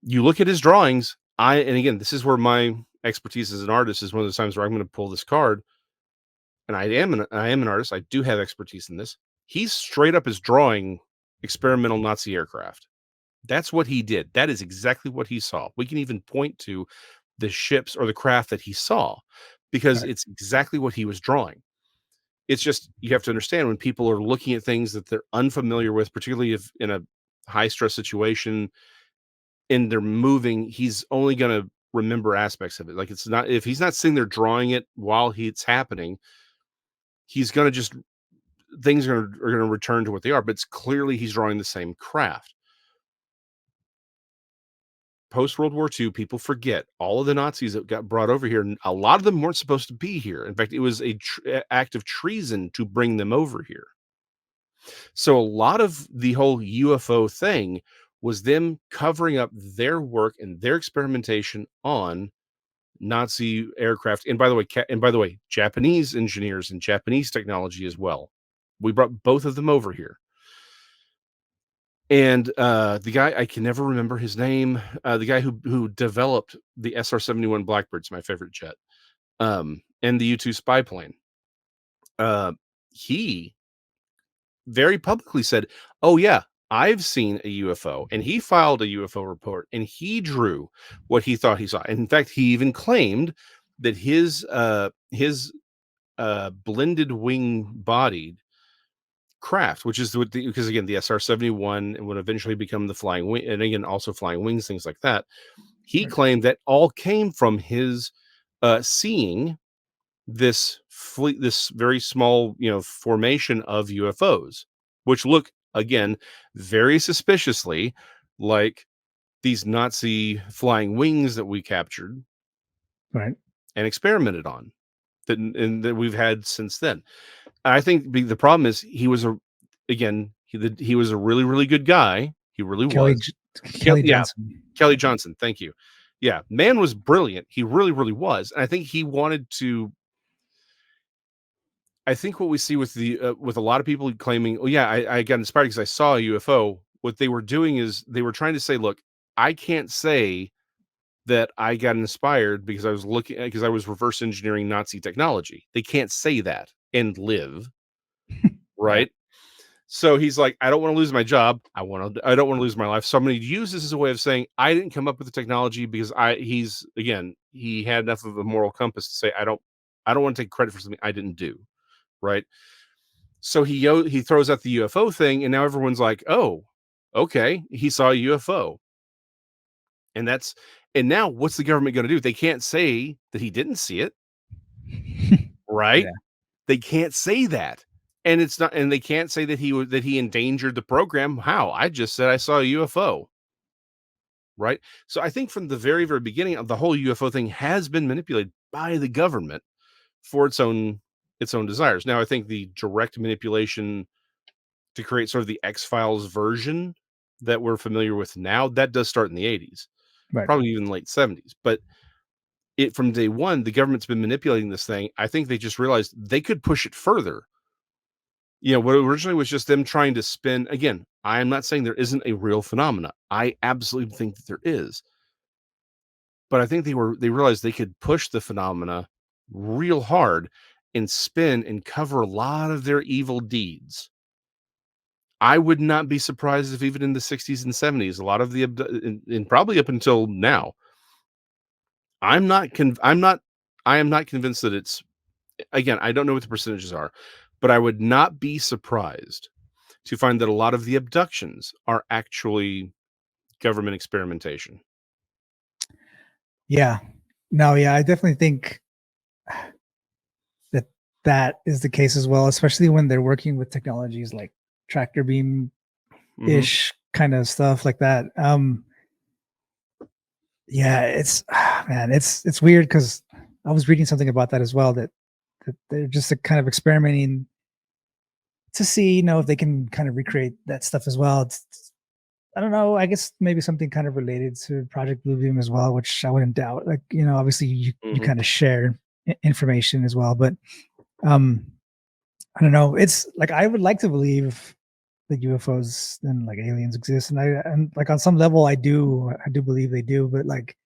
You look at his drawings. And again, this is where my expertise as an artist is. One of those times where I'm going to pull this card, and I am an artist. I do have expertise in this. He's straight up is drawing experimental Nazi aircraft. That's what he did. That is exactly what he saw. We can even point to the ships or the craft that he saw, because Right. it's exactly what he was drawing. It's just, you have to understand, when people are looking at things that they're unfamiliar with, particularly if in a high stress situation and they're moving, he's only going to remember aspects of it. Like, it's not, if he's not sitting there drawing it while it's happening, he's going to just, things are going to return to what they are. But it's clearly he's drawing the same craft. Post World War II, people forget all of the Nazis that got brought over here. And a lot of them weren't supposed to be here. In fact, it was a act of treason to bring them over here. So a lot of the whole UFO thing was them covering up their work and their experimentation on Nazi aircraft. And by the way, Japanese engineers and Japanese technology as well. We brought both of them over here. And the guy, I can never remember his name, the guy who developed the SR-71 Blackbird's my favorite jet, and the U-2 spy plane. He very publicly said, "Oh yeah, I've seen a UFO," and he filed a UFO report, and he drew what he thought he saw. And in fact, he even claimed that his blended wing bodied craft, which is because again, the SR-71 would eventually become the flying wing, and again, also flying wings, things like that. He Right. claimed that all came from his seeing this very small, formation of UFOs, which look, again, very suspiciously like these Nazi flying wings that we captured Right. and experimented on, that we've had since then. I think the problem is he was a really, really good guy. He really Kelly was. J- Kelly Yeah, Johnson. Kelly Johnson. Thank you. Yeah, man was brilliant. He really, really was. And I think he wanted to. I think what we see with a lot of people claiming, "Oh yeah, I got inspired because I saw a UFO." What they were doing is they were trying to say, "Look, I can't say that I got inspired because I was reverse engineering Nazi technology." They can't say that and live, Yeah. right? So he's like, "I don't want to lose my job. I don't want to lose my life. So I'm going to use this as a way of saying I didn't come up with the technology because he had enough of a moral compass to say I don't want to take credit for something I didn't do." Right? So he throws out the UFO thing, and now everyone's like, "Oh, okay, he saw a UFO." And now what's the government going to do? They can't say that he didn't see it, right? Yeah. They can't say that. And it's not, and they can't say that he endangered the program. How? I just said I saw a UFO, right? So I think from the very, very beginning of the whole UFO thing has been manipulated by the government for its own desires. Now, I think the direct manipulation to create sort of the X-Files version that we're familiar with now, that does start in the 80s, Right. probably even late 70s. But it from day one, the government's been manipulating this thing. I think they just realized they could push it further. What originally was just them trying to spin. Again, I am not saying there isn't a real phenomena. I absolutely think that there is. But I think they realized they could push the phenomena real hard and spin and cover a lot of their evil deeds. I would not be surprised if even in the 60s and 70s, a lot of the and probably up until now, I'm not con- I'm not I am not convinced that it's, again, I don't know what the percentages are, but I would not be surprised to find that a lot of the abductions are actually government experimentation. Yeah. No, yeah, I definitely think that that is the case as well, especially when they're working with technologies like tractor beam Mhm. ish kind of stuff like that. Yeah, it's man, it's weird because I was reading something about that as well, that they're just kind of experimenting to see, if they can kind of recreate that stuff as well. I don't know. I guess maybe something kind of related to Project Bluebeam as well, which I wouldn't doubt. Like, obviously you Mhm. kind of share information as well, but um, I don't know. It's like I would like to believe that UFOs and like aliens exist, and like on some level I do believe they do, but like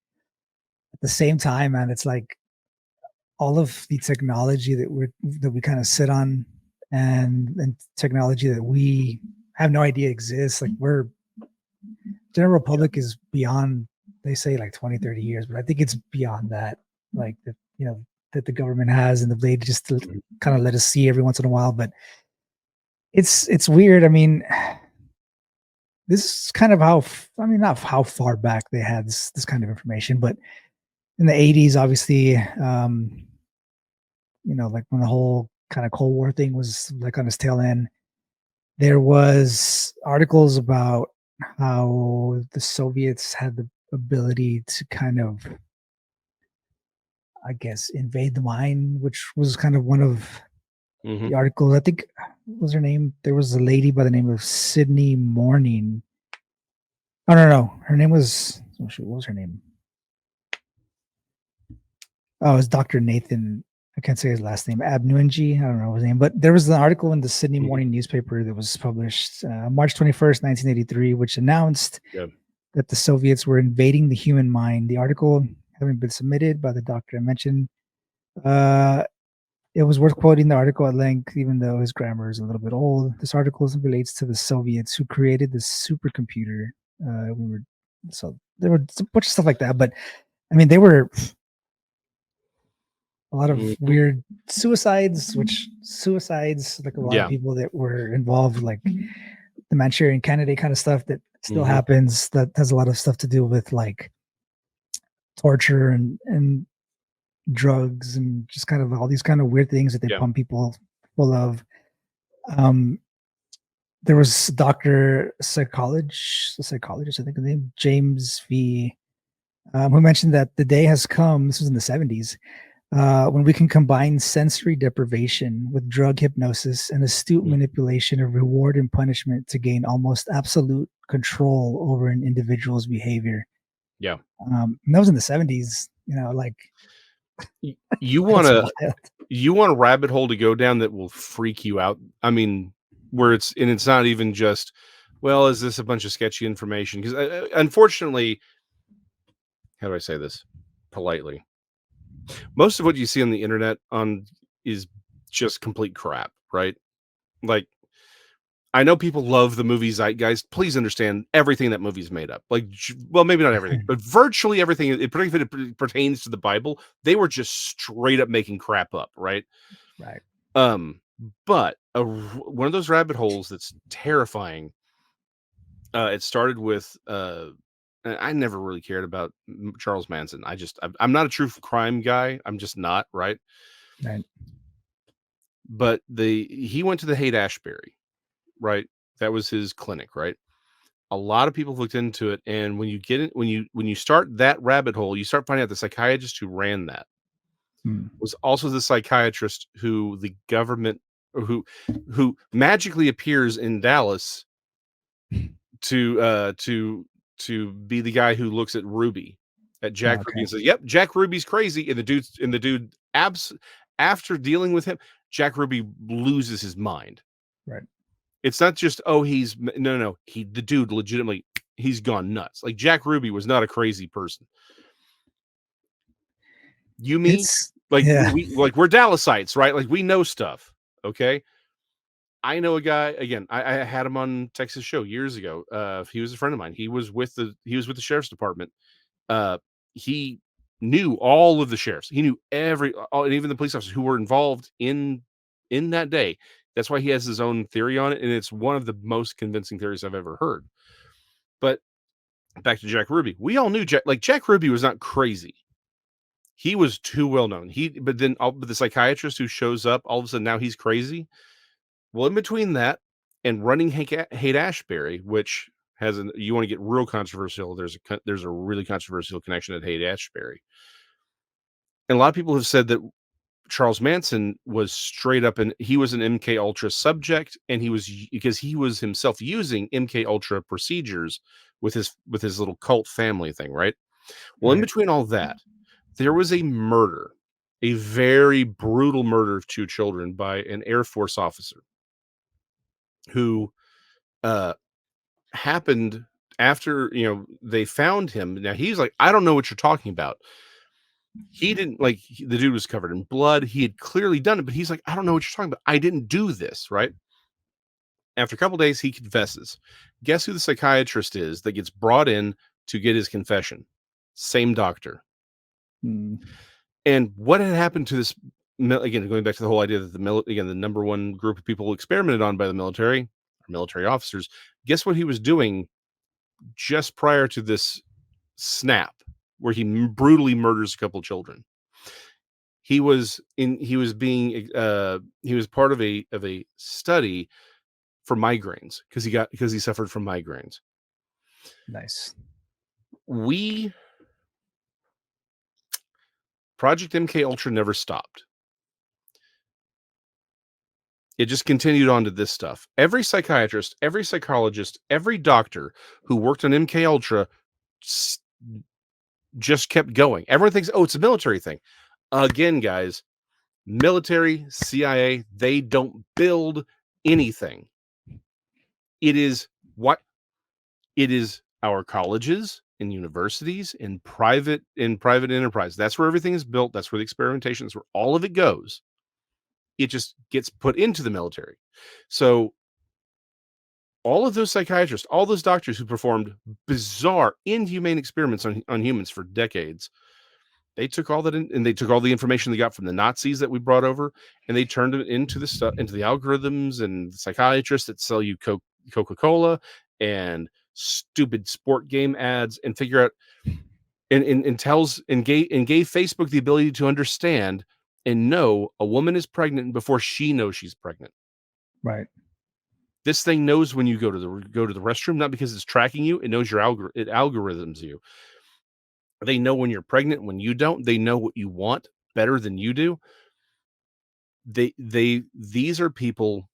at the same time, man, it's like all of the technology that we kind of sit on, and technology that we have no idea exists. Like we're general Yeah. public is beyond, they say like 20, 30 years, but I think it's beyond that. Like that, that the government has and the ability just to Mhm. kind of let us see every once in a while. But it's weird. I mean, this is kind of I mean, not how far back they had this kind of information, but in the 80s, obviously, like when the whole kind of Cold War thing was like on its tail end, there was articles about how the Soviets had the ability to kind of, I guess, invade the mind, which was kind of one of Mhm. the articles. I think, what was her name? There was a lady by the name of Sydney Morning. Oh no, her name was, oh shoot, what was her name? Oh, it was Dr. Nathan. I can't say his last name. Abnuanji. I don't know his name, but there was an article in the Sydney Mhm. Morning newspaper that was published March 21st, 1983, which announced Yeah. that the Soviets were invading the human mind. The article, having been submitted by the doctor I mentioned, uh, it was worth quoting the article at length, even though his grammar is a little bit old. This article relates to the Soviets who created the supercomputer. We were so there were a bunch of stuff like that, but I mean, they were a lot of Mhm. weird suicides, like a lot of Yeah. people that were involved, like the Manchurian Candidate kind of stuff that still Mhm. happens. That has a lot of stuff to do with like torture and drugs and just kind of all these kind of weird things that they Yeah. pump people full of. Um, there was psychologist, I think the name James V, who mentioned that the day has come. This was in the 70s, when we can combine sensory deprivation with drug hypnosis and astute Mhm. manipulation of reward and punishment to gain almost absolute control over an individual's behavior. Yeah. And that was in the 70s. Like You want that's to wild. you want a rabbit hole to go down that will freak you out. I mean, where it's not even just, well, is this a bunch of sketchy information? Because unfortunately, how do I say this politely? Most of what you see on the internet on is just complete crap, right? Like, I know people love the movie Zeitgeist. Please understand everything that movie's made up. Like, well, maybe not everything, but virtually everything. Particularly if it pertains to the Bible, they were just straight up making crap up, right? Right. Um, but one of those rabbit holes that's terrifying. It started with and I never really cared about Charles Manson. I'm not a true crime guy. I'm just not, right. Right. But he went to the Haight Ashbury, right? That was his clinic, right? A lot of people have looked into it, and when you get it, when you start that rabbit hole, you start finding out the psychiatrist who ran that Hmm. was also the psychiatrist who the government, or who magically appears in Dallas to to be the guy who looks at Ruby. at Oh, Jack Ruby okay. and says, "Yep, Jack Ruby's crazy." And the dude after dealing with him, Jack Ruby loses his mind. Right. It's not just, oh, no. The dude legitimately, he's gone nuts. Like Jack Ruby was not a crazy person. You, me, It's like yeah. we're Dallasites, right? Like we know stuff. Okay. I know a guy again. I had him on Texas show years ago. He was a friend of mine. He was with the sheriff's department. Uh, he knew all of the sheriffs. He knew and even the police officers who were involved in that day. That's why he has his own theory on it, and it's one of the most convincing theories I've ever heard. But back to Jack Ruby, we all knew Jack Ruby was not crazy. He was too well known. But the psychiatrist who shows up all of a sudden now he's crazy. Well, in between that and running Haight Ashbury, which you want to get real controversial, there's a really controversial connection at Haight Ashbury. And a lot of people have said that Charles Manson was straight up, and he was an MK Ultra subject, and because he was himself using MK Ultra procedures with his little cult family thing, right? Well, in Right. between all that, there was a murder, a very brutal murder of 2 children by an Air Force officer who uh happened after, they found him. Now he's like, I don't know what you're talking about. He didn't the dude was covered in blood. He had clearly done it, but he's like, I don't know what you're talking about. I didn't do this, right? After a couple days, he confesses. Guess who the psychiatrist is that gets brought in to get his confession? Same doctor. Mm, And what had happened to this? Again, going back to the whole idea that the number one group of people experimented on by the military officers. Guess what he was doing just prior to this snap, where he brutally murders a couple children? He was part of a study for migraines because he suffered from migraines. nice. We Project MK Ultra never stopped. It just continued on to this stuff. Every psychiatrist, every psychologist, every doctor who worked on MK Ultra s- just kept going. Everyone thinks, oh, it's a military thing. Again, guys, military, CIA, they don't build anything. It is what it is our colleges and universities and private enterprise. That's where everything is built. That's where the experimentation is, where all of it goes. It just gets put into the military. So all of those psychiatrists, all those doctors who performed bizarre, inhumane experiments on humans for decades, they took all that in, and they took all the information they got from the Nazis that we brought over, and they turned it into the stuff, into the algorithms and psychiatrists that sell you Coca-Cola and stupid sport game ads, and figure out and gave Facebook the ability to understand and know a woman is pregnant before she knows she's pregnant. Right. This thing knows when you go to the restroom, not because it's tracking you. It knows it algorithms you. They know when you're pregnant, when you don't. They know what you want better than you do. These are people.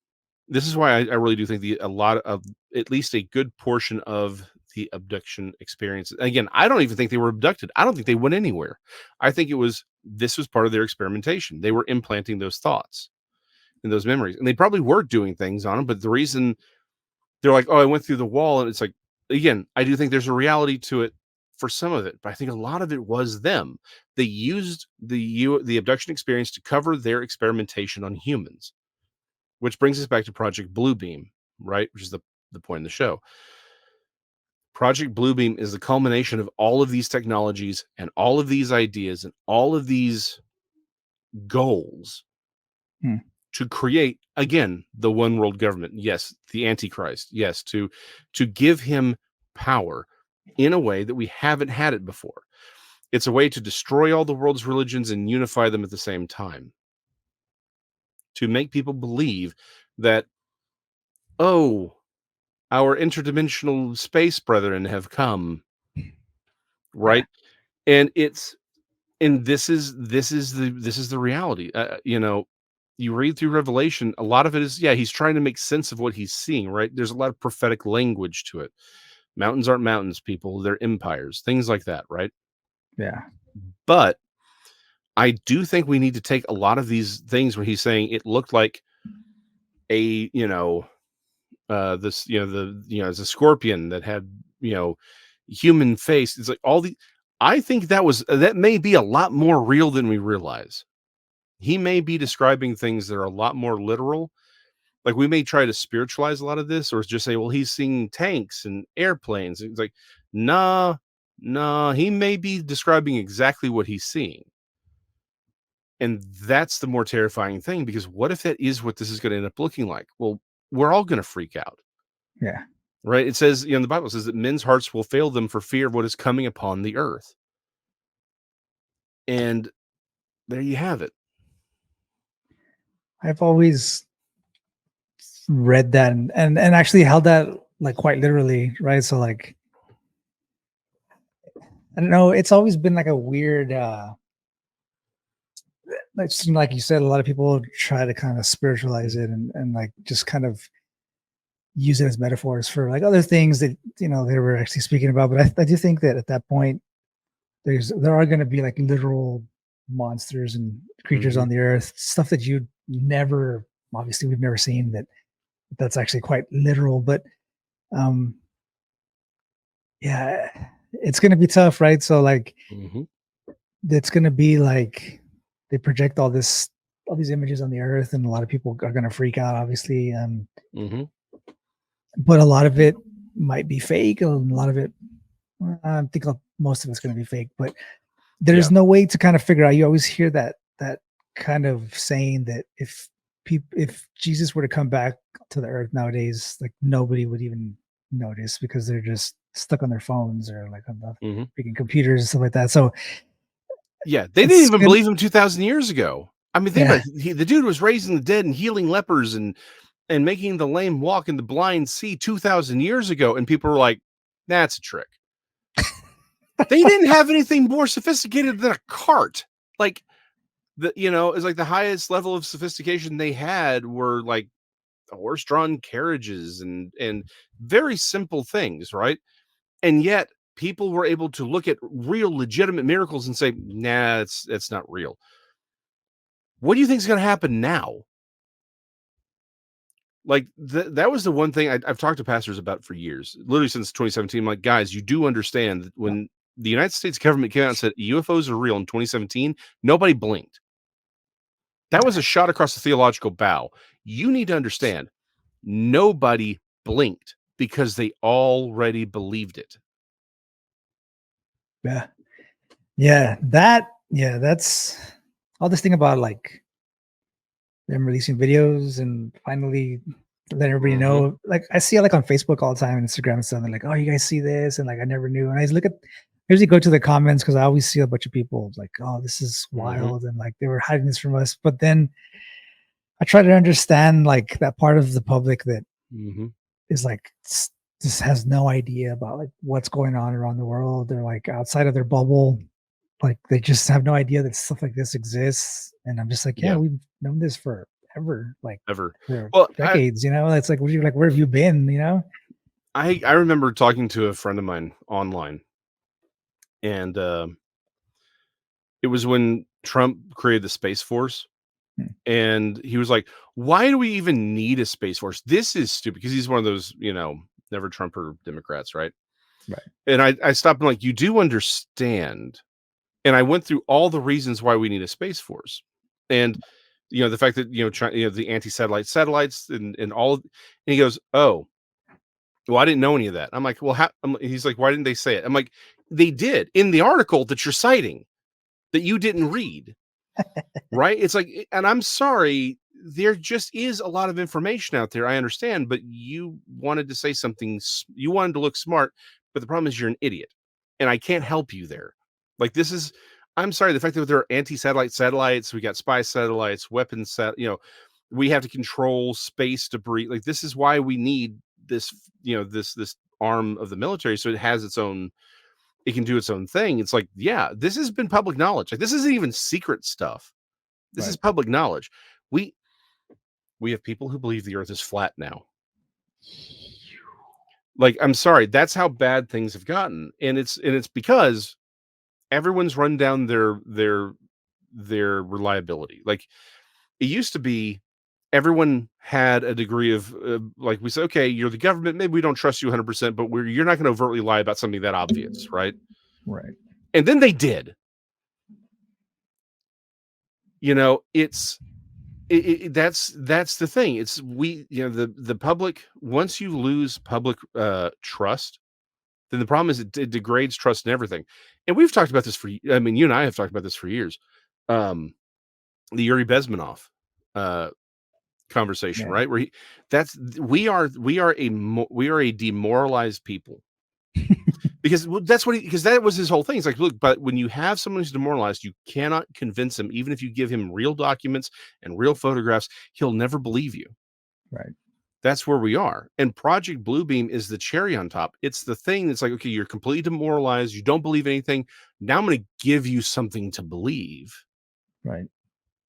This is why I really do think a lot of, at least a good portion of the abduction experience. Again, I don't even think they were abducted. I don't think they went anywhere. I think this was part of their experimentation. They were implanting those thoughts and those memories, and they probably were doing things on them. But the reason they're like, oh, I went through the wall, and it's like, again, I do think there's a reality to it for some of it, but I think a lot of it was them. They used the abduction experience to cover their experimentation on humans, which brings us back to Project Bluebeam, right? Which is the point of the show. Project Bluebeam is the culmination of all of these technologies and all of these ideas and all of these goals Hmm. to create, again, the one world government. Yes, the antichrist. Yes, to give him power in a way that we haven't had it before. It's a way to destroy all the world's religions and unify them at the same time, to make people believe that, oh, our interdimensional space brethren have come, Yeah. right? And this is the reality. You read through Revelation, a lot of it is, yeah, he's trying to make sense of what he's seeing, right? There's a lot of prophetic language to it. Mountains aren't mountains, people, they're empires, things like that, right? Yeah. But I do think we need to take a lot of these things where he's saying it looked like a, this, it's a scorpion that had, human face. It's like I think that may be a lot more real than we realize. He may be describing things that are a lot more literal. Like, we may try to spiritualize a lot of this or just say, well, he's seeing tanks and airplanes. It's like, nah, nah, he may be describing exactly what he's seeing. And that's the more terrifying thing, because what if that is what this is going to end up looking like? Well, we're all going to freak out. Yeah. Right? It says, the Bible says that men's hearts will fail them for fear of what is coming upon the earth. And there you have it. I've always read that and actually held that like quite literally, right? So like, I don't know, it's always been like a weird like you said, a lot of people try to kind of spiritualize it and like just kind of use it as metaphors for like other things that they were actually speaking about. But I do think that at that point there are going to be like literal monsters and creatures Mhm. on the earth, stuff that you never, obviously we've never seen, that's actually quite literal. But um yeah, it's going to be tough, right? So like Mhm. it's going to be like they project all these images on the earth, and a lot of people are going to freak out, obviously. Mhm. But a lot of it might be fake, and a lot of it, I think most of it's going to be fake. But Yeah. there's no way to kind of figure out. You always hear that kind of saying that if Jesus were to come back to the earth nowadays, like nobody would even notice because they're just stuck on their phones or like on the Mhm. freaking computers and stuff like that. So Yeah, they didn't it's even good. believe him 2,000 years ago. I mean, think Yeah. about it. The dude was raising the dead and healing lepers and making the lame walk and the blind see 2,000 years ago, and people were like, "That's a trick." They didn't have anything more sophisticated than a cart. Like, it's like the highest level of sophistication they had were like horse-drawn carriages and very simple things, right? And yet people were able to look at real legitimate miracles and say, "Nah, it's not real." What do you think is going to happen now? Like, that was the one thing I've talked to pastors about for years, literally since 2017. I'm like, guys, you do understand that when the United States government came out and said UFOs are real in 2017, nobody blinked. That was a shot across the theological bow. You need to understand, nobody blinked because they already believed it. Yeah. That's all this thing about like them releasing videos and finally letting everybody Mhm. know. Like I see it like on Facebook all the time and Instagram and stuff. They're like, "Oh, you guys see this?" And like I never knew. And I usually go to the comments because I always see a bunch of people like, "Oh, this is Mhm. wild," and like they were hiding this from us. But then I try to understand like that part of the public that Mhm. is like just has no idea about like what's going on around the world. They're like outside of their bubble. Like they just have no idea that stuff like this exists. And I'm just like, yeah, Yeah, we've known this forever, like ever. for Well, decades, It's like, what are you like, where have you been, I remember talking to a friend of mine online, and it was when Trump created the Space Force, Hmm. and he was like, "Why do we even need a Space Force? This is stupid." Because he's one of those, never Trumper Democrats, right? Right. And I stopped and like, "You do understand?" And I went through all the reasons why we need a Space Force, and the fact that the anti-satellite satellites and all. And he goes, "Oh, well, I didn't know any of that." I'm like, "Well, how?" He's like, "Why didn't they say it?" I'm like, "They did in the article that you're citing that you didn't read." Right? It's like, and I'm sorry, there just is a lot of information out there. I understand, but you wanted to say something, you wanted to look smart, but the problem is you're an idiot, and I can't help you there. Like, I'm sorry, the fact that there are anti-satellite satellites, we got spy satellites, weapons we have to control space debris. Like, this is why we need this, this arm of the military, so it can do its own thing. It's like, yeah, this has been public knowledge. Like, this isn't even secret stuff. This is Right. public knowledge. We we have people who believe the earth is flat now. Like, I'm sorry, that's how bad things have gotten. And it's because everyone's run down their reliability. Like, it used to be everyone had a degree of, like, we say, okay, you're the government, maybe we don't trust you 100%, but you're not going to overtly lie about something that obvious, right? Right. And then they did. You know, that's the thing. It's the public, once you lose public trust, then the problem is it degrades trust in everything. And we've talked about this I mean, you and I have talked about this for years. The Yuri Bezmenov uh conversation, Yeah. right? Where we are a demoralized people. Because because that was his whole thing. It's like, look, but when you have someone who's demoralized, you cannot convince him, even if you give him real documents and real photographs, he'll never believe you. Right. That's where we are. And Project Bluebeam is the cherry on top. It's the thing that's like, okay, you're completely demoralized. You don't believe anything. Now I'm going to give you something to believe Right.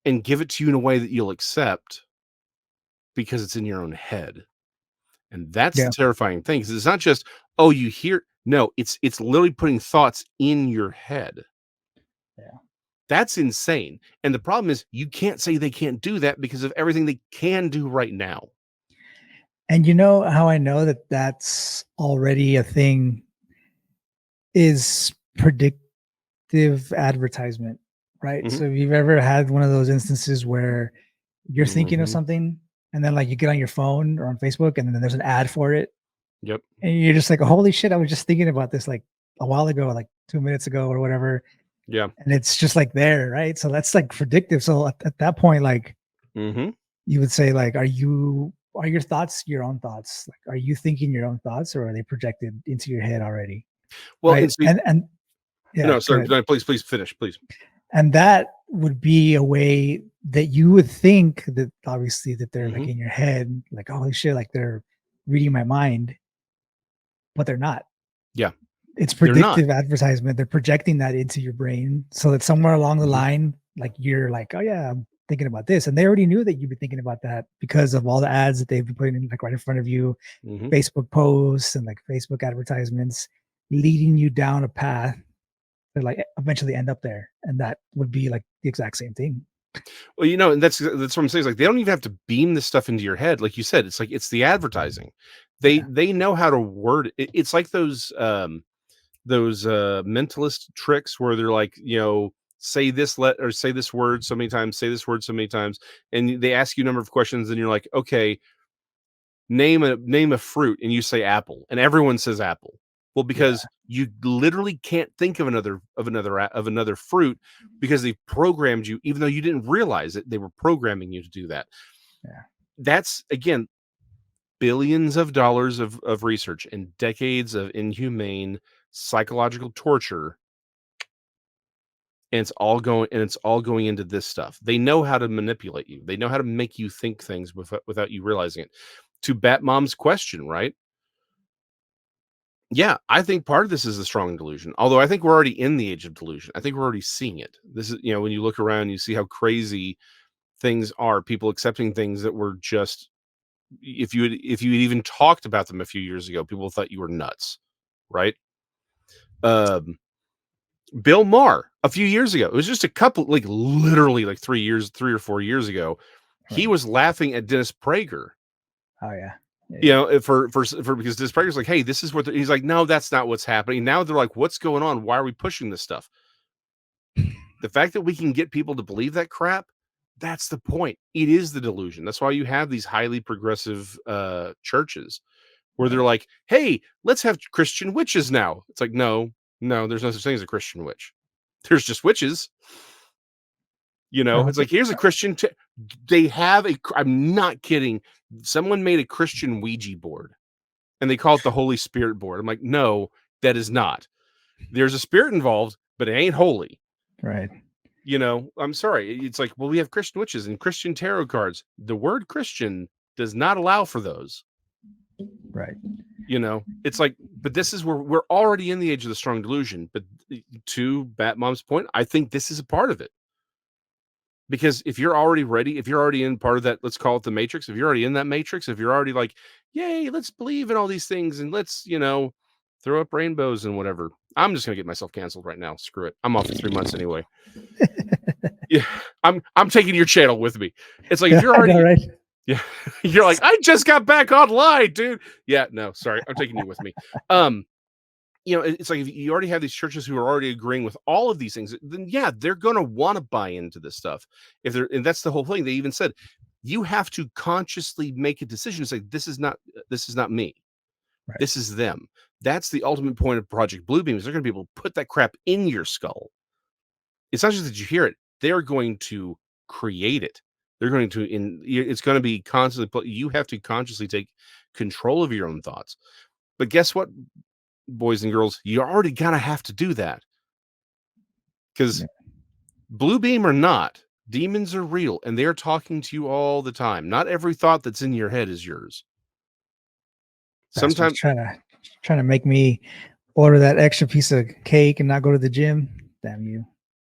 and give it to you in a way that you'll accept because it's in your own head. And that's the Yeah. terrifying thing. Because it's not just, oh, you hear. No, it's literally putting thoughts in your head. Yeah. That's insane. And the problem is you can't say they can't do that because of everything they can do right now. And you know how I know that that's already a thing is predictive advertisement, right? Mhm. So if you've ever had one of those instances where you're thinking of Mhm. something and then like you get on your phone or on Facebook and then there's an ad for it Yep. and you're just like, holy shit, I was just thinking about this like a while ago, like 2 minutes ago or whatever. Yeah. And it's just like there, right? So that's like predictive. So at that point, like Mhm. you would say, like, are your thoughts your own thoughts? Like, are you thinking your own thoughts or are they projected into your head already? Well, Right. and see, And yeah, no, go sorry, ahead. no, please finish, please. And that would be a way that you would think that obviously that they're like Mhm. in your head, like, holy shit, like they're reading my mind, but they're not. Yeah, It's they're not. predictive advertisement. They're projecting that into your brain so that somewhere along the Mhm. line, like you're like, oh yeah, I'm thinking about this. And they already knew that you'd be thinking about that because of all the ads that they've been putting in like right in front of you, Mhm. Facebook posts and like Facebook advertisements leading you down a path to like eventually end up there. And that would be like the exact same thing. Well, you know, and that's what I'm saying. Is like they don't even have to beam this stuff into your head, like you said. It's like it's the advertising. They Yeah. they know how to word it. It's like those mentalist tricks where they're like, say this or say this word so many times, say this word so many times, and they ask you a number of questions, and you're like, okay, name a fruit, and you say apple, and everyone says apple. Well, Yeah. because you literally can't think of another fruit because they've programmed you, even though you didn't realize it, they were programming you to do that. Yeah. That's again billions of dollars of research and decades of inhumane psychological torture, and it's all going into this stuff. They know how to manipulate you. They know how to make you think things without you realizing it. To Bat Mom's question, right? Yeah, I think part of this is a strong delusion. Although I think we're already in the age of delusion. I think we're already seeing it. This is, when you look around, you see how crazy things are. People accepting things that were just, if you had even talked about them a few years ago, people thought you were nuts, right? Um, Bill Maher a few years ago. It was just a couple, like literally like 3 or 4 years ago. He Right. was laughing at Dennis Prager. Oh yeah. Yeah. For because Dennis Prager's like, hey, this is what he's like. No, that's not what's happening. Now they're like, what's going on? Why are we pushing this stuff? The fact that we can get people to believe that crap, that's the point. It is the delusion. That's why you have these highly progressive churches where they're Right. like, hey, let's have Christian witches now. It's like, no, no, there's no such thing as a Christian witch. There's just witches. Or It's like, here's a Christian. They have I'm not kidding. Someone made a Christian Ouija board and they call it the Holy Spirit board. I'm like, no, that is not. There's a spirit involved, but it ain't holy. right. I'm sorry. It's like, well, we have Christian witches and Christian tarot cards. The word Christian does not allow for those. Right. It's like, but this is where we're already in the age of the strong delusion. But to Bat Mom's point, I think this is a part of it. Because if you're already ready, if you're already in part of that, let's call it the matrix. If you're already in that matrix, if you're already like, yay, let's believe in all these things and let's, throw up rainbows and whatever. I'm just gonna get myself canceled right now. Screw it. I'm off for 3 months anyway. Yeah, I'm taking your channel with me. It's like if you're I know, already right? yeah, you're like, I just got back online, dude. Yeah, no, sorry, I'm taking you with me. It's like if you already have these churches who are already agreeing with all of these things, then yeah, they're gonna want to buy into this stuff. And that's the whole thing. They even said you have to consciously make a decision. It's like this is not me. Right. This is them. That's the ultimate point of Project Bluebeam. Is they're going to be able to put that crap in your skull. It's not just that you hear it; they're going to create it. They're going to it's going to be constantly. You have to consciously take control of your own thoughts. But guess what, boys and girls, you already gotta have to do that because Yeah. blue beam or not, demons are real and they're talking to you all the time. Not every thought that's in your head is yours. Bastards Sometimes, trying to make me order that extra piece of cake and not go to the gym. Damn you.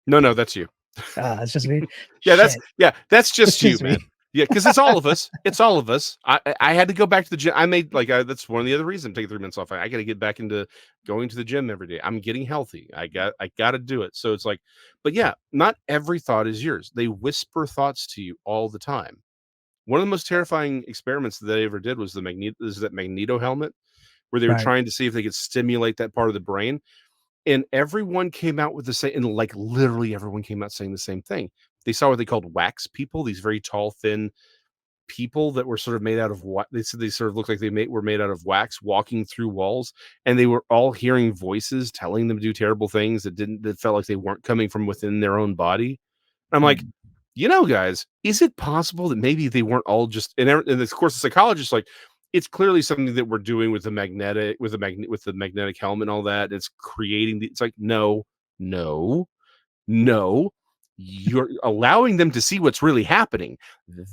no, that's you. It's just me. Yeah, Shit. that's It's just you, just man. me. Yeah, because it's all of us. It's all of us. I had to go back to the gym. I made that's one of the other reasons I'm taking 3 months off. I got to get back into going to the gym every day. I'm getting healthy. I got to do it. So it's like, but yeah, not every thought is yours. They whisper thoughts to you all the time. One of the most terrifying experiments that they ever did was that magneto helmet, where they were Right. trying to see if they could stimulate that part of the brain, and everyone came out with the same, and like literally everyone came out saying the same thing. They saw what they called wax people, these very tall, thin people that were sort of made out of what they said they sort of looked like were made out of wax walking through walls, and they were all hearing voices telling them to do terrible things that felt like they weren't coming from within their own body. I'm like, Mm. guys, is it possible that maybe they weren't all just and of course the psychologist like it's clearly something that we're doing with the magnetic helmet and all that. It's creating it's like no, no, you're allowing them to see what's really happening.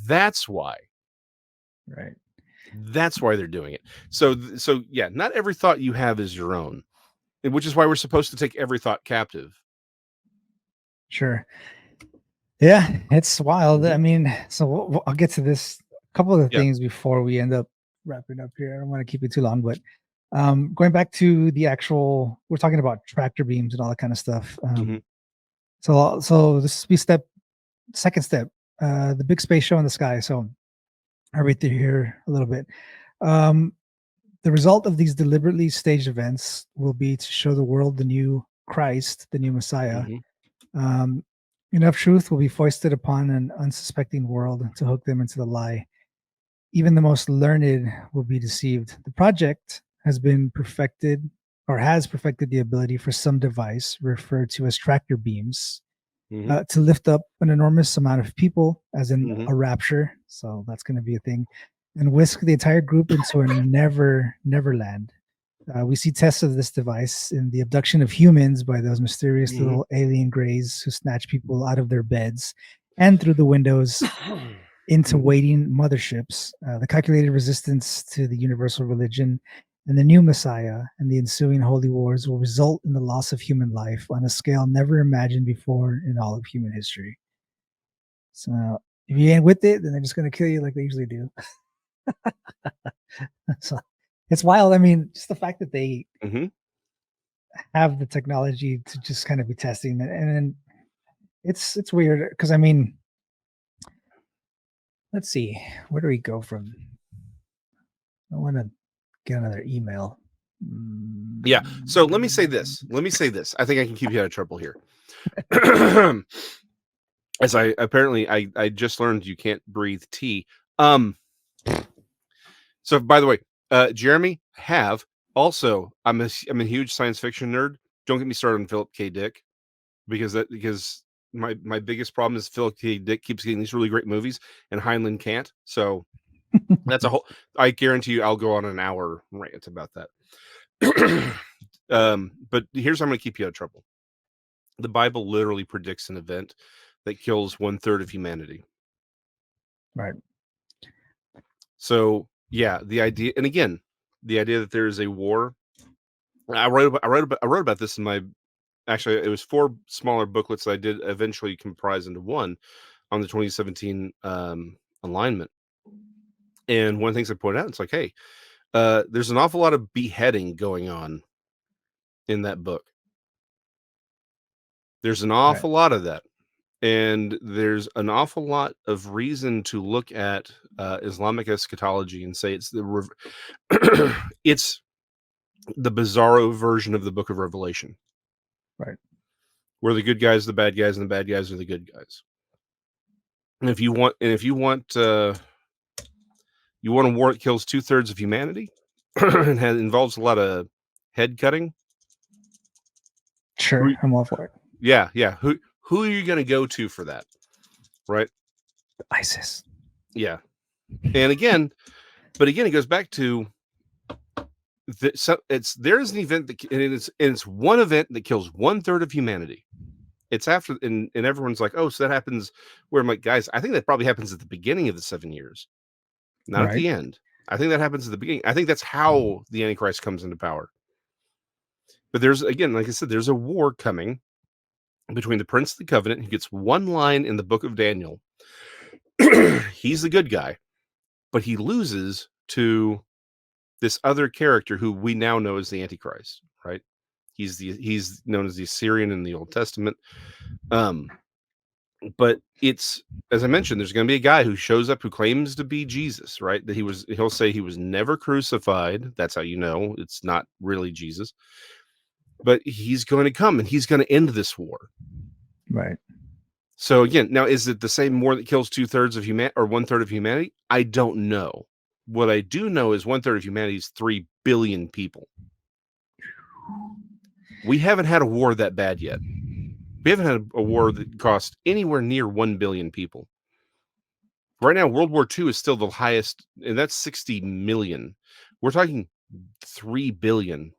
That's why. Right. That's why they're doing it. So yeah, not every thought you have is your own, which is why we're supposed to take every thought captive. Sure. Yeah, it's wild. I Mhm. mean, so I'll get to this. A couple of the Yeah. things before we end up wrapping up here. I don't want to keep it too long, but going back to the actual, we're talking about tractor beams and all that kind of stuff. Mhm. So this will be second step, the big space show in the sky. So I'll read through here a little bit. Um, the result of these deliberately staged events will be to show the world the new Christ, the new Messiah. Mhm. Um, enough truth will be foisted upon an unsuspecting world to hook them into the lie. Even the most learned will be deceived. The project has been perfected or has perfected the ability for some device referred to as tractor beams Mhm. to lift up an enormous amount of people, as in Mhm. a rapture. So that's going to be a thing, and whisk the entire group into a never land. We see tests of this device in the abduction of humans by those mysterious Mhm. little alien greys who snatch people out of their beds and through the windows into Mhm. waiting motherships. The calculated resistance to the universal religion and the new Messiah and the ensuing holy wars will result in the loss of human life on a scale never imagined before in all of human history. So if you ain't with it, then they're just going to kill you like they usually do. So it's wild. I mean, just the fact that they Mhm. have the technology to just kind of be testing it, and then it's weird because I mean, let's see, where do we go from? I want to get another email. Yeah. So let me say Mm, this. Let me say this. I think I can keep you out of trouble here. As I just learned you can't breathe tea. Um so by the way, Jeremy have also I'm a huge science fiction nerd. Don't get me started on Philip K. Dick because my biggest problem is Philip K. Dick keeps getting these really great movies and Heinlein can't. So that's a whole I guarantee you I'll go on an hour rant about that. But here's how I'm gonna keep you out of trouble. The Bible literally predicts an event that kills 1/3 of humanity. right. So yeah, the idea, and again, the idea that there is a war. I wrote about this in my actually it was four smaller booklets that I did eventually comprise into one on the 2017 alignment. And one of the things I pointed out, it's like, hey, there's an awful lot of beheading going on in that book. There's an awful lot of that. And there's an awful lot of reason to look at Islamic eschatology and say it's it's the bizarro version of the Book of Revelation, Right. where the good guys, are the bad guys, and the bad guys are the good guys. And if you want a war that kills 2/3 of humanity and involves a lot of head cutting, Sure, I'm all for it. yeah. Who are you going to go to for that, right? ISIS. Yeah, and again, it goes back to there's an event that it's one event that kills 1/3 of humanity. It's after and everyone's like, oh, so that happens where I'm like, guys, I think that probably happens at the beginning of the 7 years, not at the end. I think that happens at the beginning. I think that's how the Antichrist comes into power. But there's, again, like I said, there's a war coming between the Prince of the Covenant, who gets one line in the book of Daniel. He's the good guy, but he loses to this other character who we now know as the Antichrist, right? He's known as the Assyrian in the Old Testament. But it's, as I mentioned, there's going to be a guy who shows up who claims to be Jesus, right? That he'll say he was never crucified. That's how you know it's not really Jesus. But he's going to come and he's going to end this war. Right. So again, now is it the same war that kills 2/3 of humanity or 1/3 of humanity? I don't know. What I do know is 1/3 of humanity is 3 billion people. We haven't had a war that bad yet. We haven't had a war that cost anywhere near 1 billion people. Right now, World War II is still the highest, and that's 60 million. We're talking 3 billion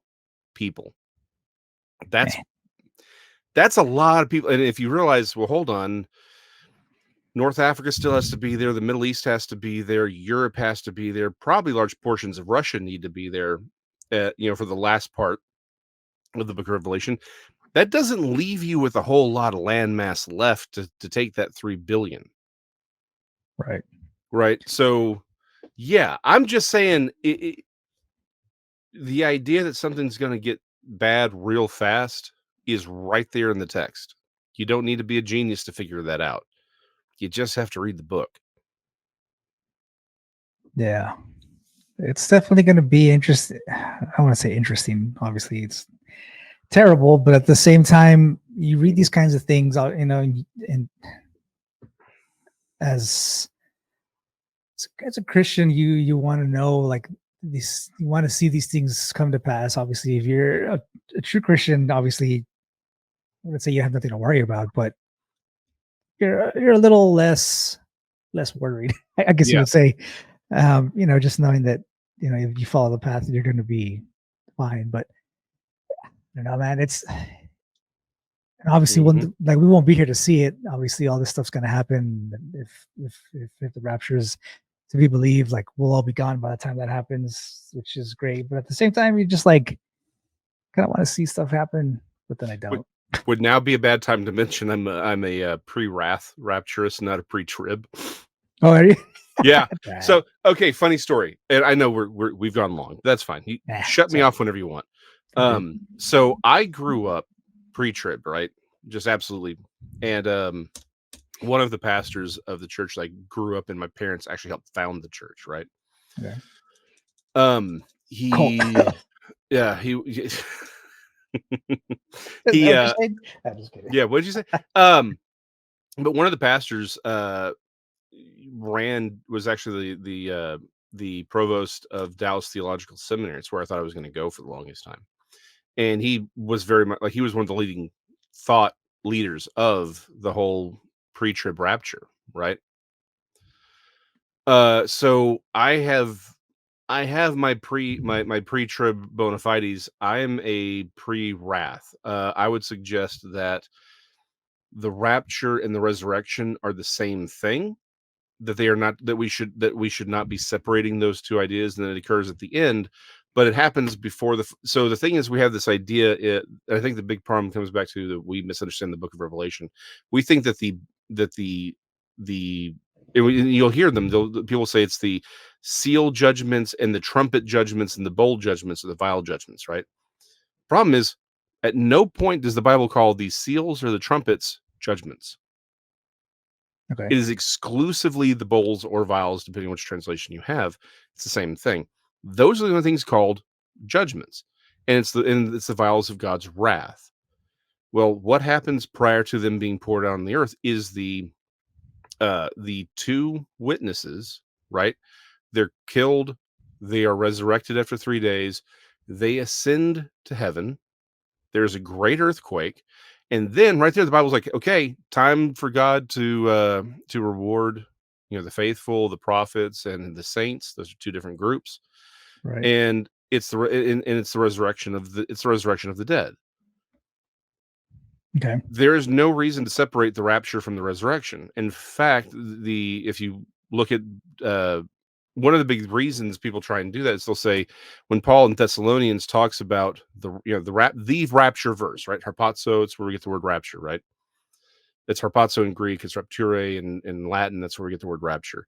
people. That's a lot of people. And if you realize, well, hold on, North Africa still has to be there. The Middle East has to be there. Europe has to be there. Probably large portions of Russia need to be there, for the last part of the Book of Revelation. That doesn't leave you with a whole lot of landmass left to take that 3 billion. Right. Right. So, yeah, I'm just saying the idea that something's going to get bad real fast is right there in the text. You don't need to be a genius to figure that out. You just have to read the book. Yeah. It's definitely going to be interesting. I want to say interesting. Obviously, it's terrible, but at the same time, you read these kinds of things, and as a Christian, you want to know, like, these, you want to see these things come to pass. Obviously, if you're a true Christian, obviously, let's say you have nothing to worry about, but you're a little less worried, I guess you would say. Just knowing that, if you follow the path, you're going to be fine. But I don't know, man, it's, and obviously we won't be here to see it. Obviously, all this stuff's going to happen. If the rapture is to be believed, like, we'll all be gone by the time that happens, which is great. But at the same time, you just like kind of want to see stuff happen, but then I don't. Would now be a bad time to mention I'm a pre-wrath rapturist, not a pre-trib. Oh, are you? Yeah. So, okay, funny story. And I know we've gone long. That's fine. You shut me off whenever you want. So I grew up pre-trib, right? Just absolutely. And one of the pastors of the church that I grew up in, my parents actually helped found the church, right? Okay. Yeah, yeah, what did you say? But one of the pastors was actually the provost of Dallas Theological Seminary. It's where I thought I was going to go for the longest time. And he was very much like, he was one of the leading thought leaders of the whole pre-trib rapture, right? So I have my pre-trib bona fides. I am a pre-wrath. I would suggest that the rapture and the resurrection are the same thing. That they are not, that we should not be separating those two ideas, and that it occurs at the end, but it happens before so the thing is, we have this idea. I think the big problem comes back to that we misunderstand the Book of Revelation. We think that you'll hear them. People say it's the seal judgments and the trumpet judgments and the bowl judgments or the vial judgments, right? Problem is, At no point does the Bible call these seals or the trumpets judgments. Okay. It is exclusively the bowls or vials, depending on which translation you have. It's the same thing. Those are the only things called judgments, and it's the vials of God's wrath. Well, what happens prior to them being poured out on the earth is the two witnesses, right? They're killed. They are resurrected after 3 days. They ascend to heaven. There's a great earthquake, and then right there, the Bible's like, okay, time for God to reward, the faithful, the prophets, and the saints. Those are two different groups, Right. and it's the resurrection of the dead. Okay. There is no reason to separate the rapture from the resurrection. In fact, if you look at one of the big reasons people try and do that is they'll say when Paul in Thessalonians talks about the rapture verse, right? Harpazo, it's where we get the word rapture, right? It's harpazo in Greek, it's rapture in Latin, that's where we get the word rapture.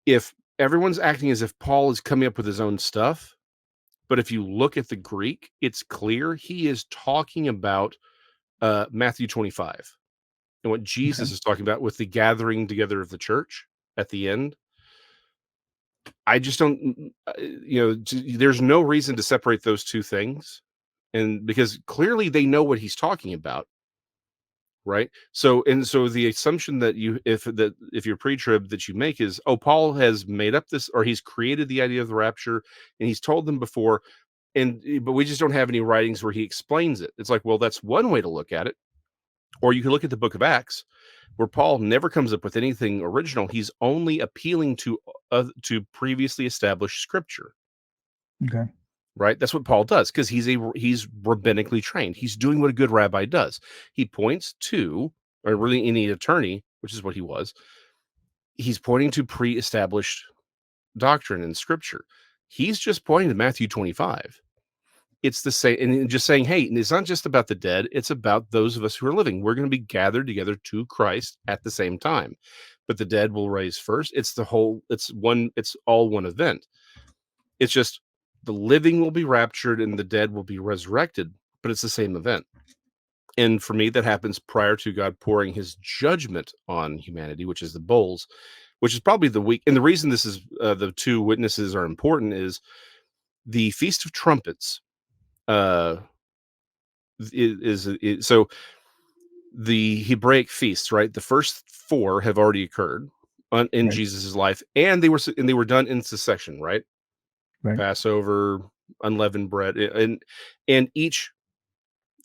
If everyone's acting as if Paul is coming up with his own stuff, but if you look at the Greek, it's clear he is talking about Matthew 25 and what Jesus Okay. is talking about with the gathering together of the church at the end. I just don't, there's no reason to separate those two things. And because clearly they know what he's talking about, right? So the assumption that if you're pre-trib that you make is, oh, Paul has made up this, or he's created the idea of the rapture and he's told them before, but we just don't have any writings where he explains it. It's like, well, that's one way to look at it. Or you can look at the book of Acts, where Paul never comes up with anything original. He's only appealing to previously established scripture. Okay. Right? That's what Paul does because he's rabbinically trained. He's doing what a good rabbi does. He points to, or really any attorney, which is what he was, he's pointing to pre-established doctrine in scripture. He's just pointing to Matthew 25. It's the same, and just saying, hey, it's not just about the dead, it's about those of us who are living. We're going to be gathered together to Christ at the same time. But the dead will raise first. It's all one event. It's just the living will be raptured and the dead will be resurrected, but it's the same event. And for me, that happens prior to God pouring his judgment on humanity, which is the bowls, which is probably the week. And the reason this is the two witnesses are important is the Feast of Trumpets so the Hebraic feasts, right? The first four have already occurred in Right. Jesus's life, and they were done in succession, right? Right. Passover, unleavened bread, and each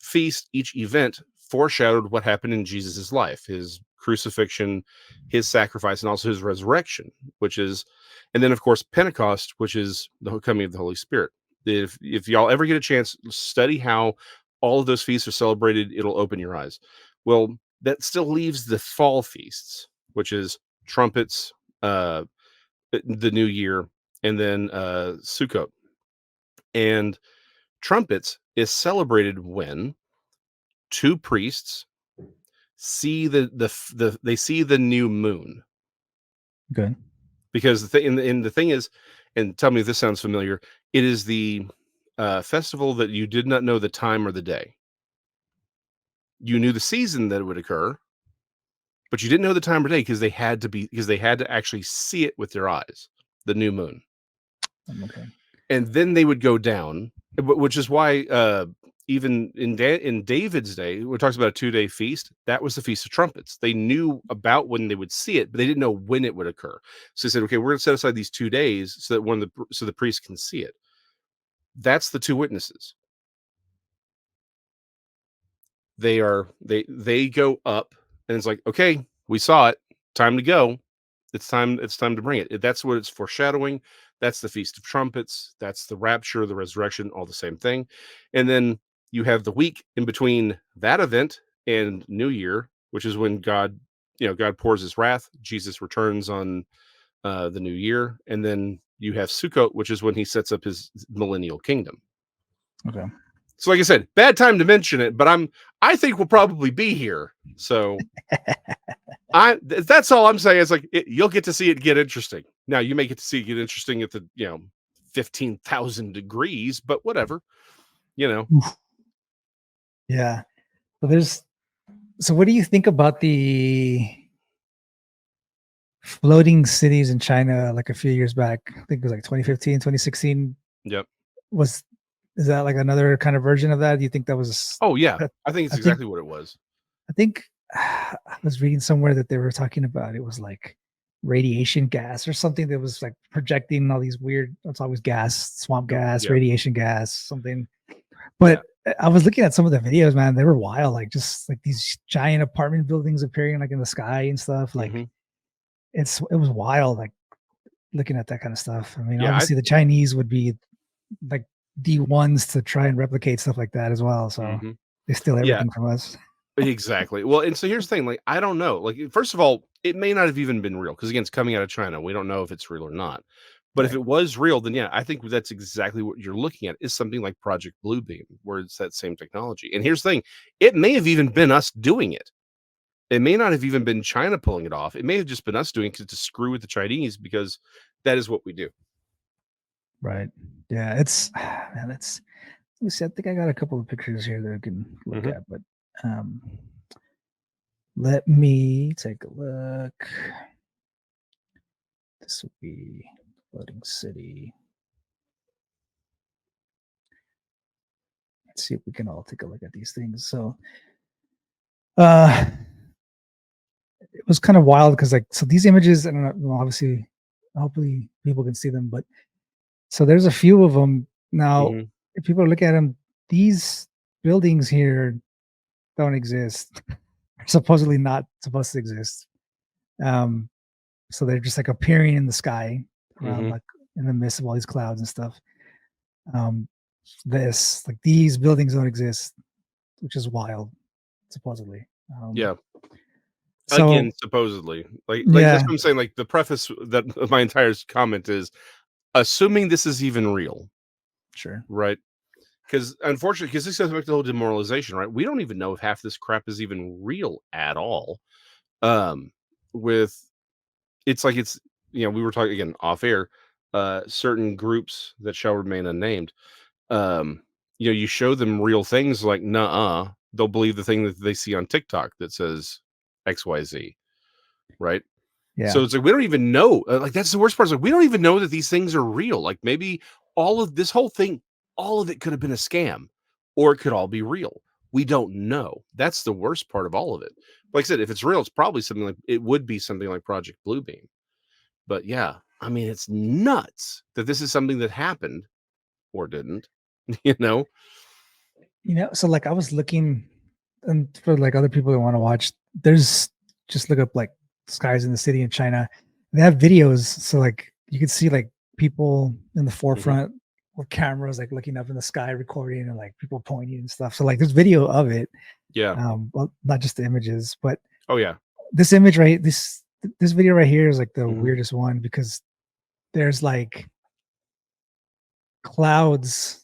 feast, each event foreshadowed what happened in Jesus's life, his crucifixion, his sacrifice, and also his resurrection, and then of course Pentecost, which is the coming of the Holy Spirit. If y'all ever get a chance, study how all of those feasts are celebrated. It'll open your eyes. Well, that still leaves the fall feasts, which is trumpets, the New Year, and then Sukkot. And trumpets is celebrated when two priests see they see the new moon. Good. Because the thing is, and tell me if this sounds familiar, it is the festival that you did not know the time or the day. You knew the season that it would occur, but you didn't know the time or day because they had to actually see it with their eyes, the new moon. Okay. And then they would go down, which is why even in David's day, when it talks about a 2-day feast, that was the Feast of Trumpets. They knew about when they would see it, but they didn't know when it would occur. So they said, okay, we're going to set aside these 2 days so that so the priest can see it. That's the two witnesses. They go up, and it's like, okay, we saw it, time to go. It's time to bring it. That's what it's foreshadowing. That's the Feast of Trumpets. That's the rapture, the resurrection, all the same thing. And then you have the week in between that event and New Year, which is when God pours his wrath. Jesus returns on the New Year. And then you have Sukkot, which is when he sets up his millennial kingdom. Okay. So like I said, bad time to mention it, but I think we'll probably be here. So that's all I'm saying. It's like you'll get to see it get interesting. Now you may get to see it get interesting at the 15,000 degrees, but whatever. Oof. Yeah. So what do you think about the floating cities in China like a few years back? I think it was like 2015, 2016. Yep. Was is that like another kind of version of that? Do you think that was Oh yeah, I I think it's I think exactly what it was. I think I was reading somewhere that they were talking about it was like radiation gas or something that was like projecting all these weird, it's always gas, swamp gas, Yeah, radiation gas, something. yeah. But I was looking at some of the videos, man. They were wild, like just like these giant apartment buildings appearing like in the sky and stuff. Like Hmm. it was wild, like looking at that kind of stuff. I mean, Yeah. obviously the Chinese would be like the ones to try and replicate stuff like that as well. So Hmm. they steal Yeah. everything from us. Exactly. Well, and so here's the thing, like, I don't know. Like, first of all, it may not have even been real because again, it's coming out of China. We don't know if it's real or not. But if Right. it was real, then yeah, I think that's exactly what you're looking at is something like Project Bluebeam, where it's that same technology. And here's the thing, it may have even been us doing it. It may not have even been China pulling it off. It may have just been us doing it to screw with the Chinese because that is what we do. Right. Yeah. It's man, it's let me see. I think I got a couple of pictures here that I can look Hmm. at, but um let me take a look. This would be floating city. Let's see if we can all take a look at these things. So uh it was kind of wild because like so these images and well, obviously hopefully people can see them, but so there's a few of them now. Hmm. If people look at them, these buildings here don't exist. Supposedly not supposed to exist. Um, so they're just like appearing in the sky around Hmm. like in the midst of all these clouds and stuff. Um, this like these buildings don't exist, which is wild, supposedly. Yeah. Again, So supposedly, like that's yeah, what I'm saying. Like the preface that my entire comment is assuming this is even real, sure. right? Because unfortunately, because this goes back to the whole demoralization, right? We don't even know if half this crap is even real at all. Um, with it's like it's we were talking again off air, certain groups that shall remain unnamed. Um, you show them real things like nah, they'll believe the thing that they see on TikTok that says XYZ, right? Yeah, So it's like we don't even know. Like that's the worst part. Is like we don't even know that these things are real. Like maybe all of this whole thing, all of it could have been a scam, or it could all be real. We don't know. That's the worst part of all of it. Like I said, if it's real, it's probably something like it would be something like Project Bluebeam. But yeah, I mean, it's nuts that this is something that happened or didn't. You know? so like I was looking, and for like other people that want to watch, there's just look up like skies in the city in China. They have videos, so like you can see like people in the Hmm. forefront with cameras like looking up in the sky recording and like people pointing and stuff. So like there's video of it. Yeah. Well, not just the images, but Oh yeah. this image right this video right here is like the Hmm. weirdest one because there's like clouds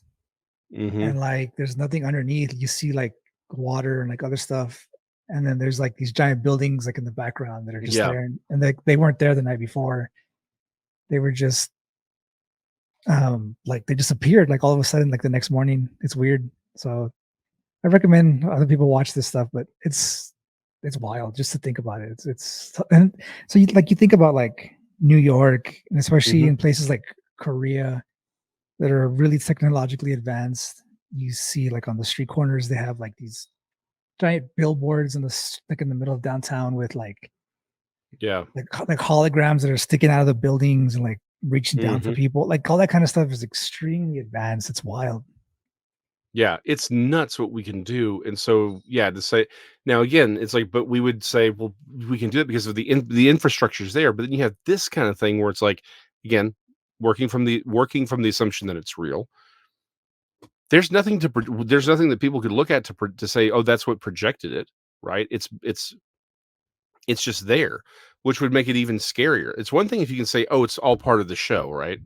Hmm. and like there's nothing underneath. You see like water and like other stuff, and then there's like these giant buildings like in the background that are just Yeah. there, and they weren't there the night before. They were just like they disappeared like all of a sudden like the next morning. It's weird. So I recommend other people watch this stuff, but it's wild just to think about it. And so you think about like New York and especially Hmm. in places like Korea that are really technologically advanced. You see like on the street corners they have like these giant billboards in like in the middle of downtown with Yeah. like holograms that are sticking out of the buildings and like reaching down for Hmm. people. Like all that kind of stuff is extremely advanced. It's wild. Yeah, it's nuts what we can do, and so, yeah, to say now again, it's like, but we would say, well, we can do it because of the infrastructure's there, but then you have this kind of thing where it's like, again, working from the assumption that it's real. There's nothing that people could look at to say, oh, that's what projected it, right? It's just there, which would make it even scarier. It's one thing if you can say, oh, it's all part of the show, right?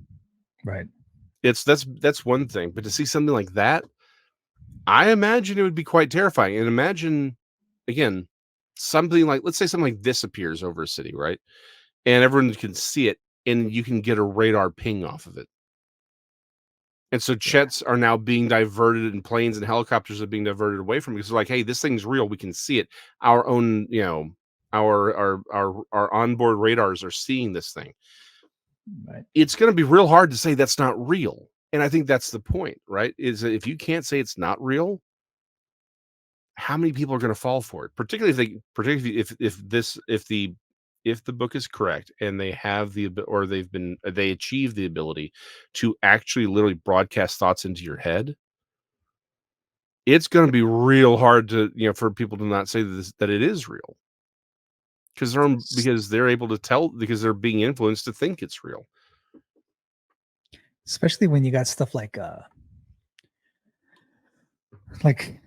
Right. That's one thing, but to see something like that, I imagine it would be quite terrifying. And imagine, again, something like, let's say something like this appears over a city, right? And everyone can see it, and you can get a radar ping off of it. And so jets are now being diverted, and planes and helicopters are being diverted away from it because they're like, hey, this thing's real. We can see it. Our own, our onboard radars are seeing this thing. Right. It's going to be real hard to say that's not real. And I think that's the point, right? Is that if you can't say it's not real, how many people are going to fall for it? Particularly if the book is correct and they have they achieve the ability to actually literally broadcast thoughts into your head, it's going to be real hard to, for people to not say that it is real because they're able to tell, because they're being influenced to think it's real. Especially when you got stuff like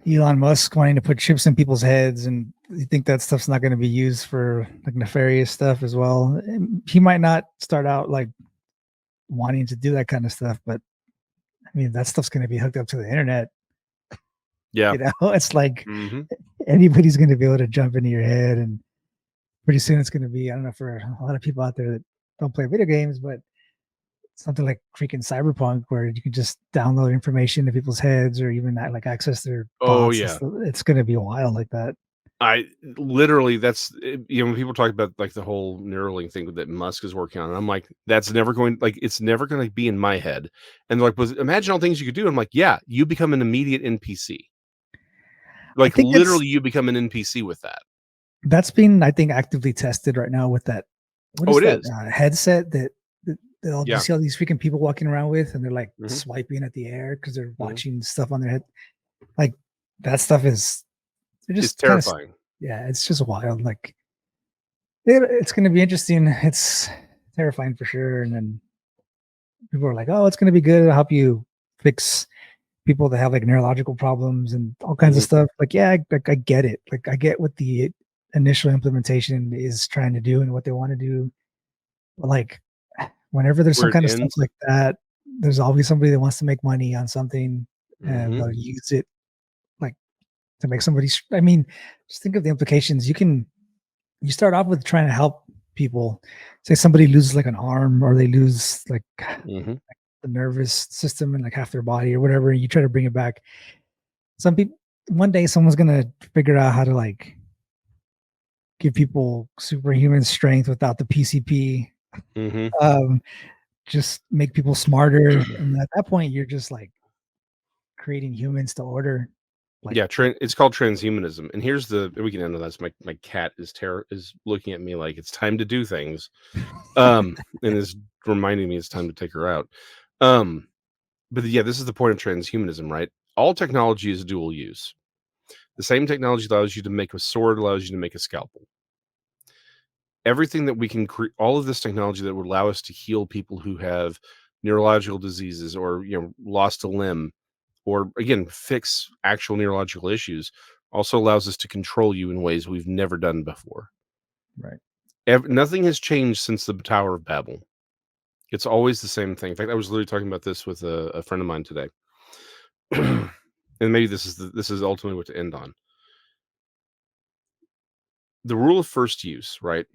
Elon Musk wanting to put chips in people's heads, and you think that stuff's not going to be used for like nefarious stuff as well. And he might not start out like wanting to do that kind of stuff, but I mean, that stuff's going to be hooked up to the internet. Yeah. It's like Mm-hmm. anybody's going to be able to jump into your head, and pretty soon it's going to be, I don't know, for a lot of people out there that don't play video games, but something like freaking Cyberpunk, where you can just download information to people's heads or even that, like access their Oh thoughts. yeah. It's going to be wild like that. When people talk about like the whole Neuralink thing that Musk is working on, I'm like, it's never going to be in my head. And they're like, well, imagine all things you could do. I'm like, yeah, you become an immediate NPC. Like literally you become an NPC with that. That's being, I think, actively tested right now with that. What is that headset that I'll just see all these freaking people walking around with, and they're like swiping at the air because they're watching stuff on their head. Like that stuff is just terrifying. It's just wild. Like it's going to be interesting. It's terrifying for sure. And then people are like, "Oh, it's going to be good. It'll help you fix people that have like neurological problems and all kinds of stuff." Like, yeah, I get it. Like, I get what the initial implementation is trying to do and what they want to do. But like, whenever there's some kind of stuff like that, there's always somebody that wants to make money on something, and they'll use it like to make somebody. I mean, just think of the implications. You start off with trying to help people. Say somebody loses like an arm, or they lose like the nervous system and like half their body or whatever, and you try to bring it back. Some people, one day someone's gonna figure out how to like give people superhuman strength without the PCP. Just make people smarter, and at that point you're just like creating humans to order. Like, yeah, it's called transhumanism. And we can end on this. My cat is looking at me like it's time to do things, and is reminding me it's time to take her out. But yeah, this is the point of transhumanism, right? All technology is dual use. The same technology allows you to make a sword, allows you to make a scalpel. Everything that we can create, all of this technology that would allow us to heal people who have neurological diseases, or lost a limb, or again fix actual neurological issues, also allows us to control you in ways we've never done before. Right. Nothing has changed since the Tower of Babel. It's always the same thing. In fact, I was literally talking about this with a friend of mine today. And maybe this is ultimately what to end on. The rule of first use, right?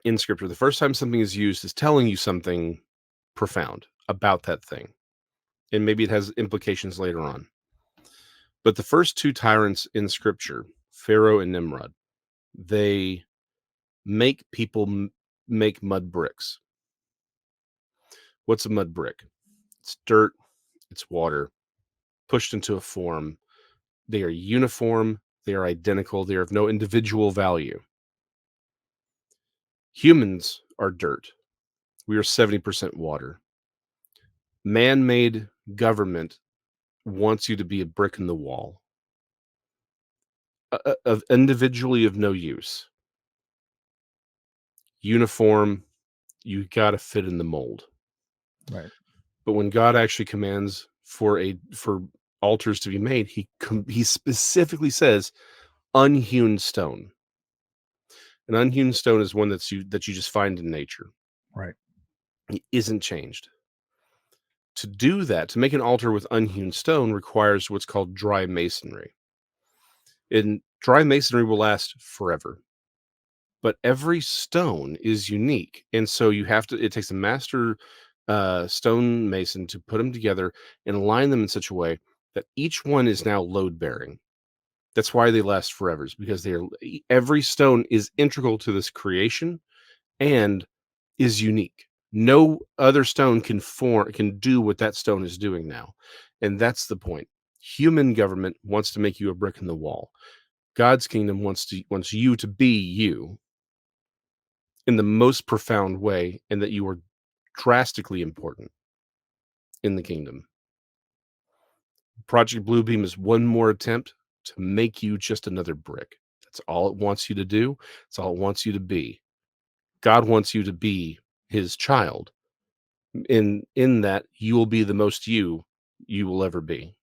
In scripture, the first time something is used is telling you something profound about that thing. And maybe it has implications later on. But the first two tyrants in scripture, Pharaoh and Nimrod, they make people make mud bricks. What's a mud brick? It's dirt, it's water, pushed into a form. They are uniform, they are identical, they are of no individual value. Humans are dirt. We are 70% water. Man-made government wants you to be a brick in the wall, of individually of no use. Uniform, you got to fit in the mold. Right. But when God actually commands for altars to be made, he specifically says unhewn stone. An unhewn stone is one that you just find in nature. Right. It isn't changed. To do that, to make an altar with unhewn stone, requires what's called dry masonry. And dry masonry will last forever. But every stone is unique. And so it takes a master stonemason to put them together and align them in such a way that each one is now load bearing. That's why they last forever, is because every stone is integral to this creation and is unique. No other stone can do what that stone is doing now. And that's the point. Human government wants to make you a brick in the wall. God's kingdom wants you to be you in the most profound way, and that you are drastically important in the kingdom. Project Bluebeam is one more attempt to make you just another brick. That's all it wants you to do. That's all it wants you to be. God wants you to be his child. In that, you will be the most you will ever be.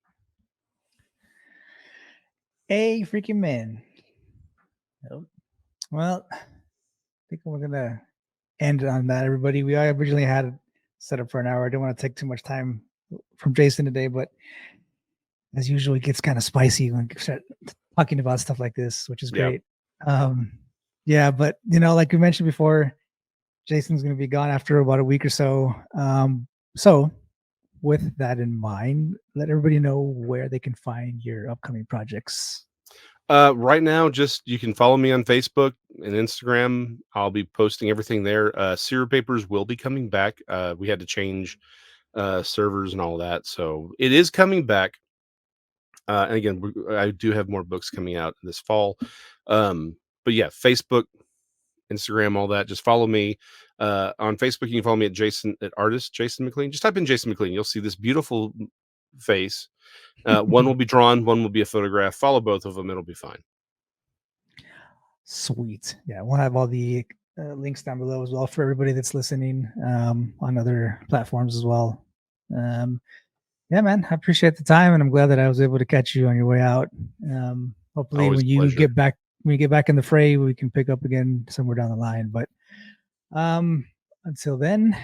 A freaking man. Well, I think we're gonna end on that, everybody. We originally had it set up for an hour. I don't want to take too much time from Jason today, but as usual, it gets kind of spicy when we start talking about stuff like this, which is great. Yeah, but like we mentioned before, Jason's going to be gone after about a week or so. So with that in mind, let everybody know where they can find your upcoming projects. Right now, you can follow me on Facebook and Instagram. I'll be posting everything there. Seer Papers will be coming back. We had to change servers and all that, so it is coming back. And again, I do have more books coming out this fall. But yeah, Facebook, Instagram, all that. Just follow me. On Facebook, you can follow me at artist Jason McLean. Just type in Jason McLean. You'll see this beautiful face. One will be drawn, one will be a photograph. Follow both of them. It'll be fine. Sweet. Yeah, we'll have all the links down below as well for everybody that's listening on other platforms as well. Yeah, man, I appreciate the time, and I'm glad that I was able to catch you on your way out. Hopefully, Always when you pleasure. get back in the fray, we can pick up again somewhere down the line. But until then,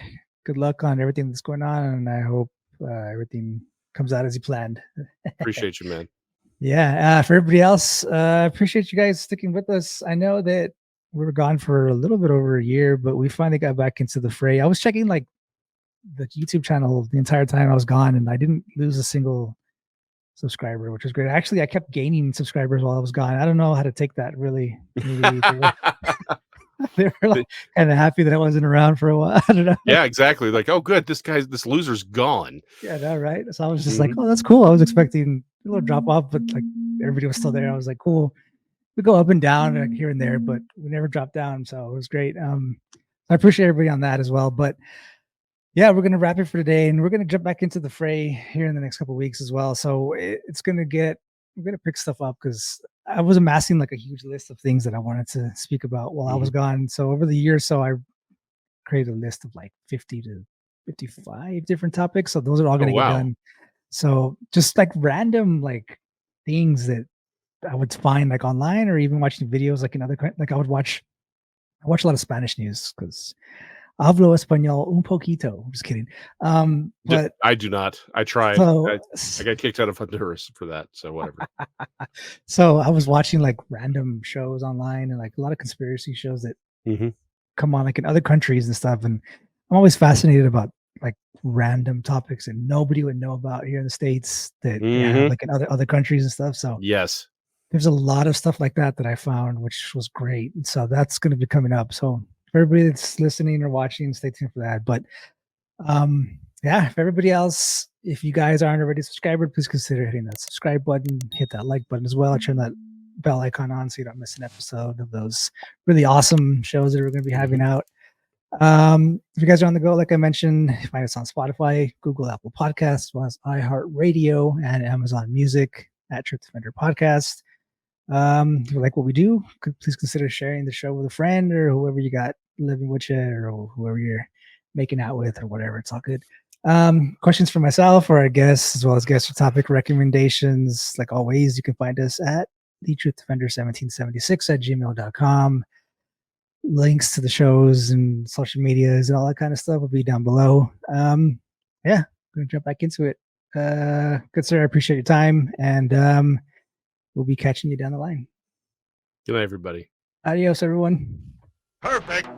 good luck on everything that's going on, and I hope everything comes out as you planned. Appreciate you, man. Yeah. For everybody else, I appreciate you guys sticking with us. I know that we were gone for a little bit over a year, but we finally got back into the fray. I was checking like the YouTube channel the entire time I was gone, and I didn't lose a single subscriber, which was great. Actually, I kept gaining subscribers while I was gone. I don't know how to take that really. Maybe they were like kind of happy that I wasn't around for a while. I don't know. Yeah, exactly. Like, oh, good, this loser's gone. Yeah, no, right. So I was just like, oh, that's cool. I was expecting a little drop off, but like everybody was still there. I was like, cool. We go up and down like, here and there, but we never dropped down. So it was great. I appreciate everybody on that as well. But yeah, we're going to wrap it for today, and we're going to jump back into the fray here in the next couple of weeks as well. So we're going to pick stuff up because I was amassing like a huge list of things that I wanted to speak about while I was gone. So over the year, I created a list of like 50 to 55 different topics. So those are all going to get done. So just like random like things that I would find like online, or even watching videos like in other, like I watch a lot of Spanish news because hablo español un poquito. I'm just kidding. But I do not. I tried. I got kicked out of Honduras for that. So whatever. So I was watching like random shows online and like a lot of conspiracy shows that come on like in other countries and stuff. And I'm always fascinated about like random topics that nobody would know about here in the States that they have like in other countries and stuff. So yes, there's a lot of stuff like that I found, which was great. And so that's going to be coming up. So for everybody that's listening or watching, stay tuned for that. But yeah, for everybody else, if you guys aren't already subscribed, please consider hitting that subscribe button, hit that like button as well, turn that bell icon on so you don't miss an episode of those really awesome shows that we're going to be having out. If you guys are on the go, like I mentioned, find us on Spotify, Google, Apple Podcasts, as well as iHeartRadio and Amazon Music at Truth Defender Podcast. If you like what we do, please consider sharing the show with a friend or whoever you got living with you or whoever you're making out with or whatever. It's all good. Questions for myself or our guests, as well as guest or topic recommendations. Like always, you can find us at thetruthDefender1776 at gmail.com. Links to the shows and social medias and all that kind of stuff will be down below. Yeah, I'm going to jump back into it. Good sir, I appreciate your time, and we'll be catching you down the line. Good night, everybody. Adios, everyone. Perfect.